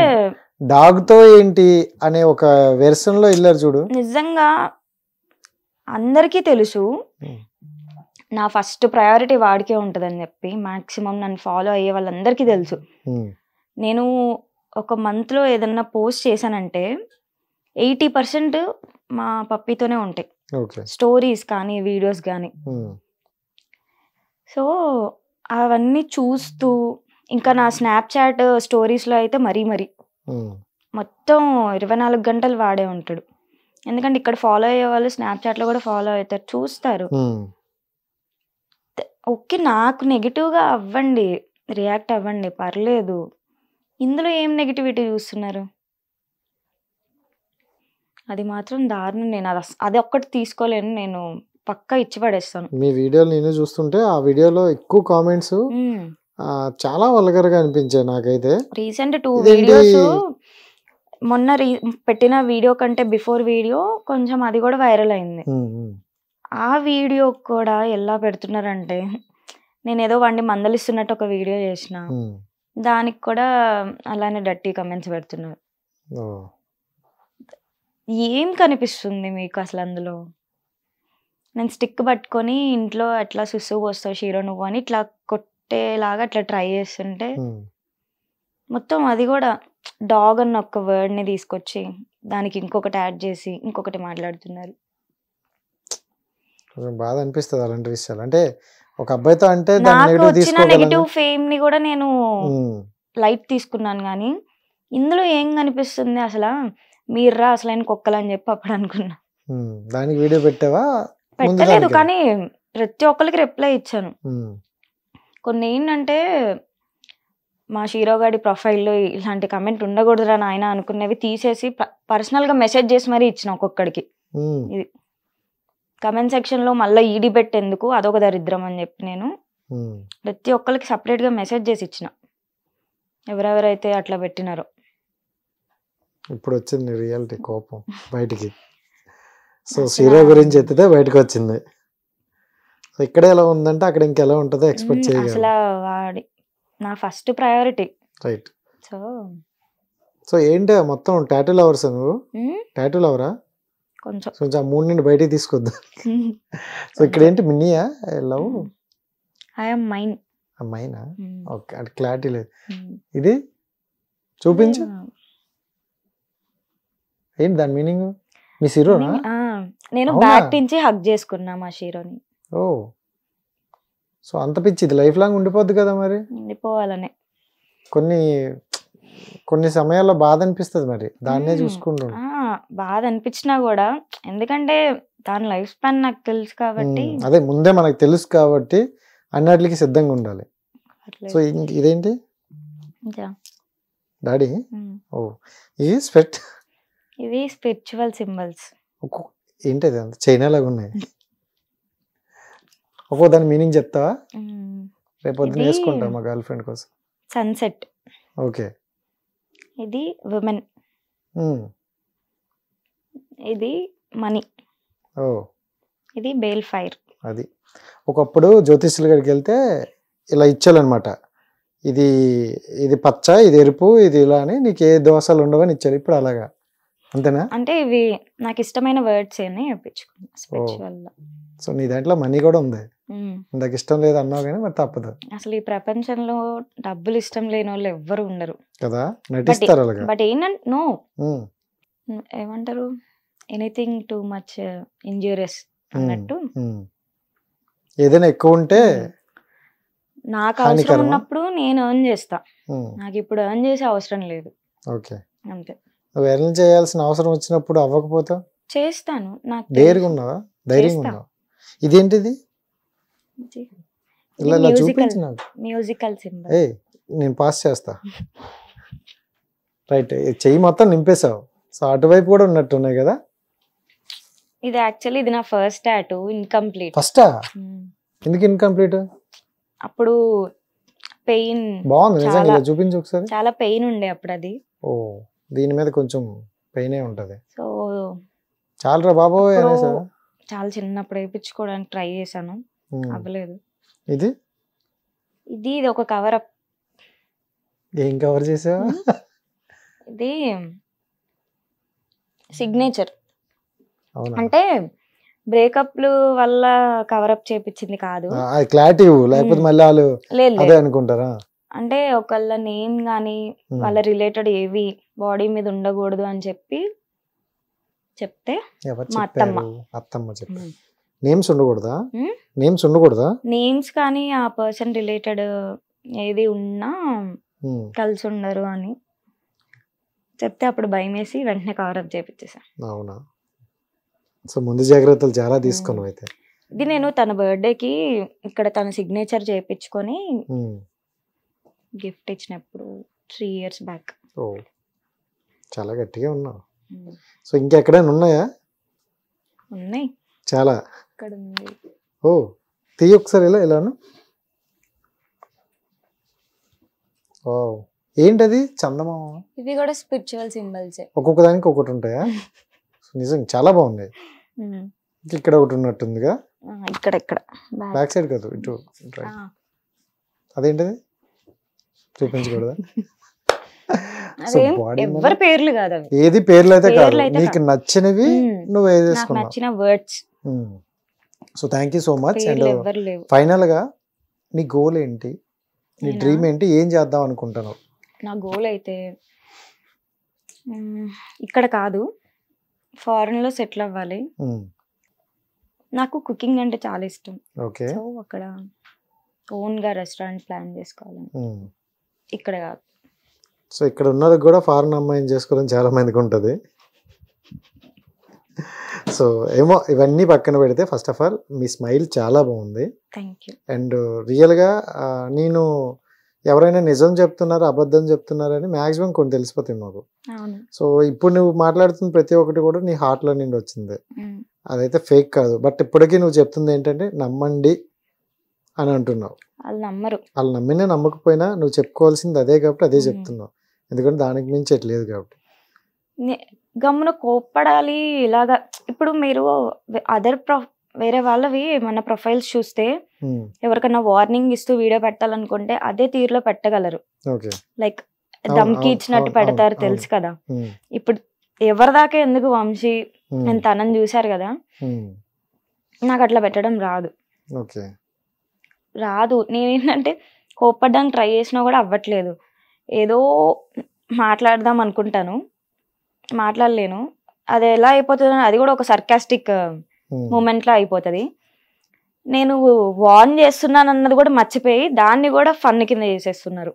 డాగ్ తో ఏంటి అనే ఒక వెర్షన్ లో వెళ్ళారు చూడు. నిజంగా అందరికీ తెలుసు నా ఫస్ట్ ప్రయారిటీ వాడికే ఉంటుందని చెప్పి. మాక్సిమం నన్ను ఫాలో అయ్యే వాళ్ళందరికీ తెలుసు. నేను ఒక మంత్లో ఏదన్నా పోస్ట్ చేశానంటే 80% మా పప్పీతోనే ఉంటాయి, స్టోరీస్ కానీ వీడియోస్ కానీ. సో అవన్నీ చూస్తూ ఇంకా నా స్నాప్చాట్ స్టోరీస్లో అయితే మరీ మొత్తం 24 గంటలు వాడే ఉంటాడు. ఎందుకంటే ఇక్కడ ఫాలో అయ్యే వాళ్ళు స్నాప్చాట్లో కూడా ఫాలో అవుతారు, చూస్తారు. ఓకే, నాకు నెగిటివ్గా అవ్వండి, రియాక్ట్ అవ్వండి, పర్లేదు. ఇందులో ఏం నెగిటివిటీ చూస్తున్నారు? అది మాత్రం దారుణం. నేను అది ఒక్కటి తీసుకోలేను. నేను పక్కా ఇచ్చి పడేస్తాను. మీ వీడియోలు నేను చూస్తుంటే ఆ వీడియోలో ఎక్కువ కామెంట్స్ చాలా వల్గర్గా అనిపించాయి నాకైతే. రీసెంట్ 2 వీడియోస్ మొన్న పెట్టిన వీడియో కంటే బిఫోర్ వీడియో కొంచెం అది కూడా వైరల్ అయింది. ఆ వీడియో కూడా ఎలా పెడుతున్నారంటే, నేను ఏదో వాడిని మందలిస్తున్నట్టు ఒక వీడియో చేసిన, దానికి కూడా అలానే డర్టీ కమెంట్స్ పెడుతున్నారు. ఏం కనిపిస్తుంది మీకు అసలు అందులో? నేను స్టిక్ పట్టుకొని ఇంట్లో అట్లా సుస్సు పోస్తావు షీరో నువ్వు అని ఇట్లా కొట్టేలాగా అట్లా ట్రై చేస్తుంటే మొత్తం అది కూడా డాగ్ అన్న ఒక్క వర్డ్ని తీసుకొచ్చి దానికి ఇంకొకటి యాడ్ చేసి ఇంకొకటి మాట్లాడుతున్నారు. బాధ అనిపిస్తుంది అలాంటి విషయాలు. అంటే ఒక అబ్బాయితో అంటే నాకు వచ్చిన నెగిటివ్ ఫేమ్ ని కూడా నేను లైట్ తీసుకున్నాను. కానీ ఇందులో ఏం కనిపిస్తుంది అసలు? మీర్రా అసలైన కుక్కలు అని చెప్పి అప్పుడు అనుకున్నా. దానికి వీడియో పెట్టావా? పెట్టలేదు, కానీ ప్రతి ఒక్కరికి రిప్లై ఇచ్చాను. కొన్ని ఏంటంటే మా షీరోగాడి ప్రొఫైల్లో ఇలాంటి కమెంట్ ఉండకూడదురా నాయన అనుకునేవి తీసేసి పర్సనల్గా మెసేజ్ చేసి మరీ ఇచ్చిన ఒక్కొక్కడికి. ఇది కమెంట్ సెక్షన్లో మళ్ళీ ఈ డిబెట్ ఎందుకు, అదొక దరిద్రం అని చెప్పి నేను ప్రతి ఒక్కరికి సపరేట్గా మెసేజ్ చేసి ఇచ్చిన, ఎవరెవరైతే అట్లా పెట్టినారో. ఇప్పుడు వచ్చింది రియాలిటీ కోపం బయటికి. సో షీరో గురించి ఎత్తితే బయటకు వచ్చింది. సో ఇక్కడ ఎలా ఉందంటే అక్కడ ఇంకెలా ఉంటుందో ఎక్స్పెక్ట్ చేయగలను. అసలు వాడి నా ఫస్ట్ ప్రయారిటీ. రైట్. సో ఏంటి మొత్తం టాటూ లవర్స్ నువ్వు? టాటూ లవరా? కొంచెం. సో ఆ మూడు నుండి బయటికి తీసుకొద్దాం. సో ఇక్కడ ఏంటి మిన్నీయా లవ్? I'm mine. అమ్మాయినా? ఓకే, అంటే క్లారిటీ లేదు. ఇది చూపించు, ఏంటి దాని మీనింగ్? మీ హీరోనా? నేను బ్యాక్ నుంచి హగ్ చేసుకున్నా మా హీరోని. ఓ, సో అంత పిచ్చి, ఇది లైఫ్ లాంగ్ ఉండిపోద్ది కదా మరి. ఉండిపోవాలనే. కొన్ని సమయాల్లో బాధ అనిపిస్తుంది మరి, దాన్నే చూసుకుంటూ. బాధ అనిపించినా కూడా, ఎందుకంటే దాని లైఫ్ స్పాన్ నాకు తెలుసు కాబట్టి. అదే ముందే మనకు తెలుసు కాబట్టి అన్నిటికి సిద్ధంగా ఉండాలి. సో ఇదేంటి డాడీ? ఓ, ఇది ఇవి స్పిరిచువల్ సింబల్స్. ఏంటి అది అంత చైనా లాగా ఉన్నాయి? ఒక్కో దాని మీనింగ్ చెప్తావా? రేపు పొద్దున్న వేసుకుంటా మా గర్ల్ ఫ్రెండ్ కోసం. సన్సెట్. ఓకే. ఇది విమెన్. ఇది మనీ. ఓ, ఇది బేల్ ఫైర్. అది ఒకప్పుడు జ్యోతిష్యుల గారికి వెళ్తే ఇలా ఇచ్చాలన్నమాట, ఇది పచ్చ, ఇది ఎరుపు, ఇది ఇలా అని, నీకు ఏ దోషాలు ఉండవని ఇచ్చారు. ఇప్పుడు అలాగా అంతేనా? అంటే ఇవి నాకు ఇష్టమైన వర్డ్స్ అని చెప్పించుకున్నా స్పిరిచువల్ గా. సో నీ దాంట్లో మనీ కూడా ఉంది. నాకు ఇష్టం లేదు అన్నావు కానీ మరి తప్పదు. అసలు ఈ ప్రపంచంలో డబ్బులు ఇష్టం లేని వాళ్ళు ఎవ్వరు ఉండరు కదా, నటిస్తారు అలాగా. బట్ ఏంటంటే నో, ఏమంటారు, ఎనీథింగ్ టూ మచ్ ఇంజూరియస్ అన్నట్టు. ఏదైనా ఎక్కువ ఉంటే నాకు అవసరం ఉన్నప్పుడు నేను ఎర్న్ చేస్తా, నాకు ఇప్పుడు ఎర్న్ చేసే అవసరం లేదు. ఓకే, అంతే. నువ్వు ఎర్న్ చేయాల్సిన అవసరం వచ్చినప్పుడు అవ్వకపోతే చేస్తాను. నాకు ధైర్యంగా ఉన్నావా? ధైర్యంగా ఉన్నావా? ఇదేంటిది? ఇలా చూపించు నాకు. Musical symbol. నేను పాస్ చేస్తా. రైట్, చెయ్యి మొత్తం నింపేసావు. సో అటువైపు కూడా ఉన్నట్టున్నాయి కదా. ఇది యాక్చువల్లీ ఇది నా ఫస్ట్ టాటూ, ఇన్కంప్లీట్. ఫస్టా? ఎందుకు ఇన్కంప్లీట్? అప్పుడు పెయిన్. బాగుంది నిజంగా, చూపించు ఒకసారి. చాలా పెయిన్ ఉండే అప్పుడు అది. ఓ, దీని మీద కొంచెం పెయినే ఉంటది. సో చాలరా బాబు. చాలా చిన్నప్పుడు వేయించుకోవడానికి ట్రై చేశాను, అవ్వలేదు. ఇది ఒక కవర్ అప్. ఏం కవర్ చేసావు? ఇది సిగ్నేచర్. అంటే బ్రేకప్లు వల్ల కవర్ అప్ చేపించింది కాదు. క్లారిటీ లేకపోతే మళ్ళీ వాళ్ళు అదే అనుకుంటారా? అంటే ఒకళ్ళ నేమ్ గానీ వాళ్ళ రిలేటెడ్ ఏవి బాడీ మీద ఉండకూడదు అని చెప్తే మా అత్తమ్మ చెప్పి నేమ్స్ ఉండకూడదా? నేమ్స్ ఉండకూడదా? నేమ్స్ కానీ ఆ పర్సన్ రిలేటెడ్ ఏది ఉన్నా కలిసి ఉండరు అని చెప్తే అప్పుడు భయం వేసి వెంటనే కవర్ అప్ చేపించేసా. అవునా? సో ముందు జాగ్రత్తలు చాలా తీసుకున్నావు అయితే. ఇది నేను తన బర్త్డేకి ఇక్కడ తన సిగ్నేచర్ చేయించుకొని గిఫ్ట్ ఇచ్చినప్పుడు 3 years బ్యాక్. ఓ, చాలా గట్టిగా ఉన్నావు. సో ఇంకెక్కడైనా ఉన్నాయా? ఉన్నాయి చాలా. ఇక్కడ ఉంది. ఓ, తీయి ఒకసారి ఇలాను. ఓ, ఏంటది? చందమామ. ఇవి కూడా స్పిరిచువల్ సింబల్స్. ఒక్కొక్క దానికి ఒకటి ఉంటాయా? నిజంగా చాలా బాగుంది. ఇక్కడ ఒకటి ఉన్నట్టుందిగా. ఇక్కడ బ్యాక్ సైడ్ కాదు, ఇటు. అదేంటిది? చూపించకూడదా? ఎవరి పేర్లు కాదు అవి. ఏది పేర్లు అయితే కాదు, నీకు నచ్చినవి నువ్వు వేసేసుకున్నావు. నచ్చిన words. So thank you so much. And final గా నీ గోల్ ఏంటి? నీ డ్రీమ్ ఏంటి? ఏం చేద్దాం అనుకుంటున్నావు? నా గోల్ అయితే ఇక్కడ కాదు, ఫారెన్ లో సెటిల్ అవ్వాలి. నాకు కుకింగ్ అంటే చాలా ఇష్టం. సో అక్కడ ఓన్ గా రెస్టారెంట్ ప్లాన్ చేసుకోవాలని. ఇక్కడ కాదు. సో ఇక్కడ ఉన్నది కూడా ఫారెన్ అమ్మాయిని చేసుకోవాలని చాలా మందికి ఉంటుంది. సో ఏమో, ఇవన్నీ పక్కన పెడితే first of all me smile చాలా బాగుంది. అండ్ రియల్గా నేను ఎవరైనా నిజం చెప్తున్నారు అబద్ధం చెప్తున్నారని మ్యాక్సిమం కొన్ని తెలిసిపోతాయి మాకు. సో ఇప్పుడు నువ్వు మాట్లాడుతున్న ప్రతి ఒక్కటి కూడా నీ హార్ట్లో నుండి వచ్చింది, అదైతే ఫేక్ కాదు. బట్ ఇప్పటికీ నువ్వు చెప్తుంది ఏంటంటే నమ్మండి అని అంటున్నావు. వాళ్ళు నమ్మినా నమ్మకపోయినా నువ్వు చెప్పుకోవాల్సింది అదే కాబట్టి అదే చెప్తున్నావు, ఎందుకంటే దానికి మించి ఎట్లేదు కాబట్టి. గమ్మున కోప్పడాలి ఇలాగా. ఇప్పుడు మీరు వేరే వాళ్ళవి మన ప్రొఫైల్స్ చూస్తే ఎవరికైనా వార్నింగ్ ఇస్తూ వీడియో పెట్టాలనుకుంటే అదే తీరులో పెట్టగలరు. లైక్ దమ్కి ఇచ్చినట్టు పెడతారు, తెలుసు కదా. ఇప్పుడు ఎవరి దాకా ఎందుకు వంశీ నేను తనని చూశారు కదా, నాకు అట్లా పెట్టడం రాదు. ఓకే, రాదు. నేనేంటంటే కోప్పడ్డానికి ట్రై చేసినా కూడా అవ్వట్లేదు. ఏదో మాట్లాడదాం అనుకుంటాను, మాట్లాడలేను. అది ఎలా అయిపోతుంది, అది కూడా ఒక సర్కాస్టిక్ మూమెంట్లో అయిపోతుంది. నేను వార్న్ చేస్తున్నాను అన్నది కూడా మర్చిపోయి దాన్ని కూడా ఫన్ కింద చేసేస్తున్నారు.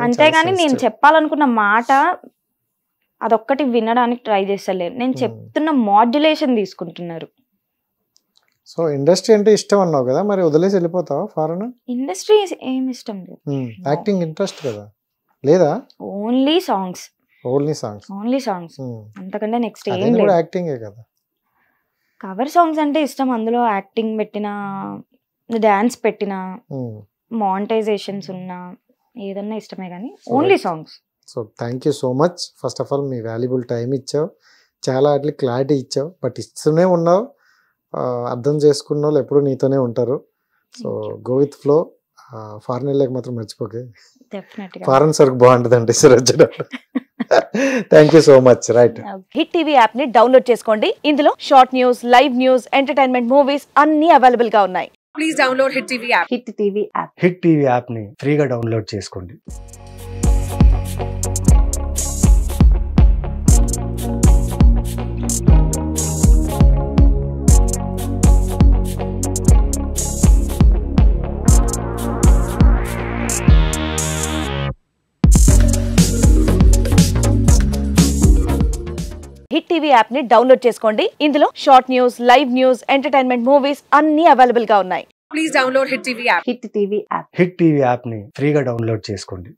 అంతేగాని నేను చెప్పాలనుకున్న మాట అదొక్కటి వినడానికి ట్రై చేస్తలేను. నేను చెప్తున్న మాడ్యులేషన్ తీసుకుంటున్నారు. సో ఇండస్ట్రీ అంటే ఇష్టం అన్నావు కదా, మరి వదిలేసి వెళ్ళిపోతావా ఫారెన్? ఇండస్ట్రీ ఏం ఇష్టం లేదు. యాక్టింగ్ ఇంట్రెస్ట్ కదా లేదా? Only songs. Only songs. Only songs, అంతకంటే నెక్స్ట్ ఏం అది కూడా లేదు. యాక్టింగే కదా. కవర్ సాంగ్స్ అంటే ఇష్టం, అందులో యాక్టింగ్ పెట్టినా డాన్స్ పెట్టినా మానిటైజేషన్స్ ఉన్నా ఏదన్నా ఇష్టమే, కానీ only songs. So thank you so much. First of all me valuable time ఇచ్చావు, చాలా వాటికి క్లారిటీ ఇచ్చావు, బట్ ఇస్తూనే ఉన్నావు. అర్థం చేసుకున్న వాళ్ళు ఎప్పుడు నీతోనే ఉంటారు. So go with flow. Foreign వెళ్ళాక మాత్రం మర్చిపోకే, ఫారెన్ సరుకు బాగుంటుందండి సురజ్జన. Thank you so much. Right, hit TV app ని డౌన్లోడ్ చేసుకోండి. ఇందులో short news, live news, entertainment movies అన్ని అవైలబుల్ గా ఉన్నాయి. Please download hit TV app. Hit TV app. Hit TV app ని ఫ్రీగా డౌన్లోడ్ చేసుకోండి. హిట్ టీవీ యాప్ ని డౌన్లోడ్ చేసుకోండి. ఇందులో short news, live news, entertainment movies అన్ని అవైలబుల్ గా ఉన్నాయి. Please download hit TV app. Hit TV app ని ఫ్రీగా డౌన్లోడ్ చేసుకోండి.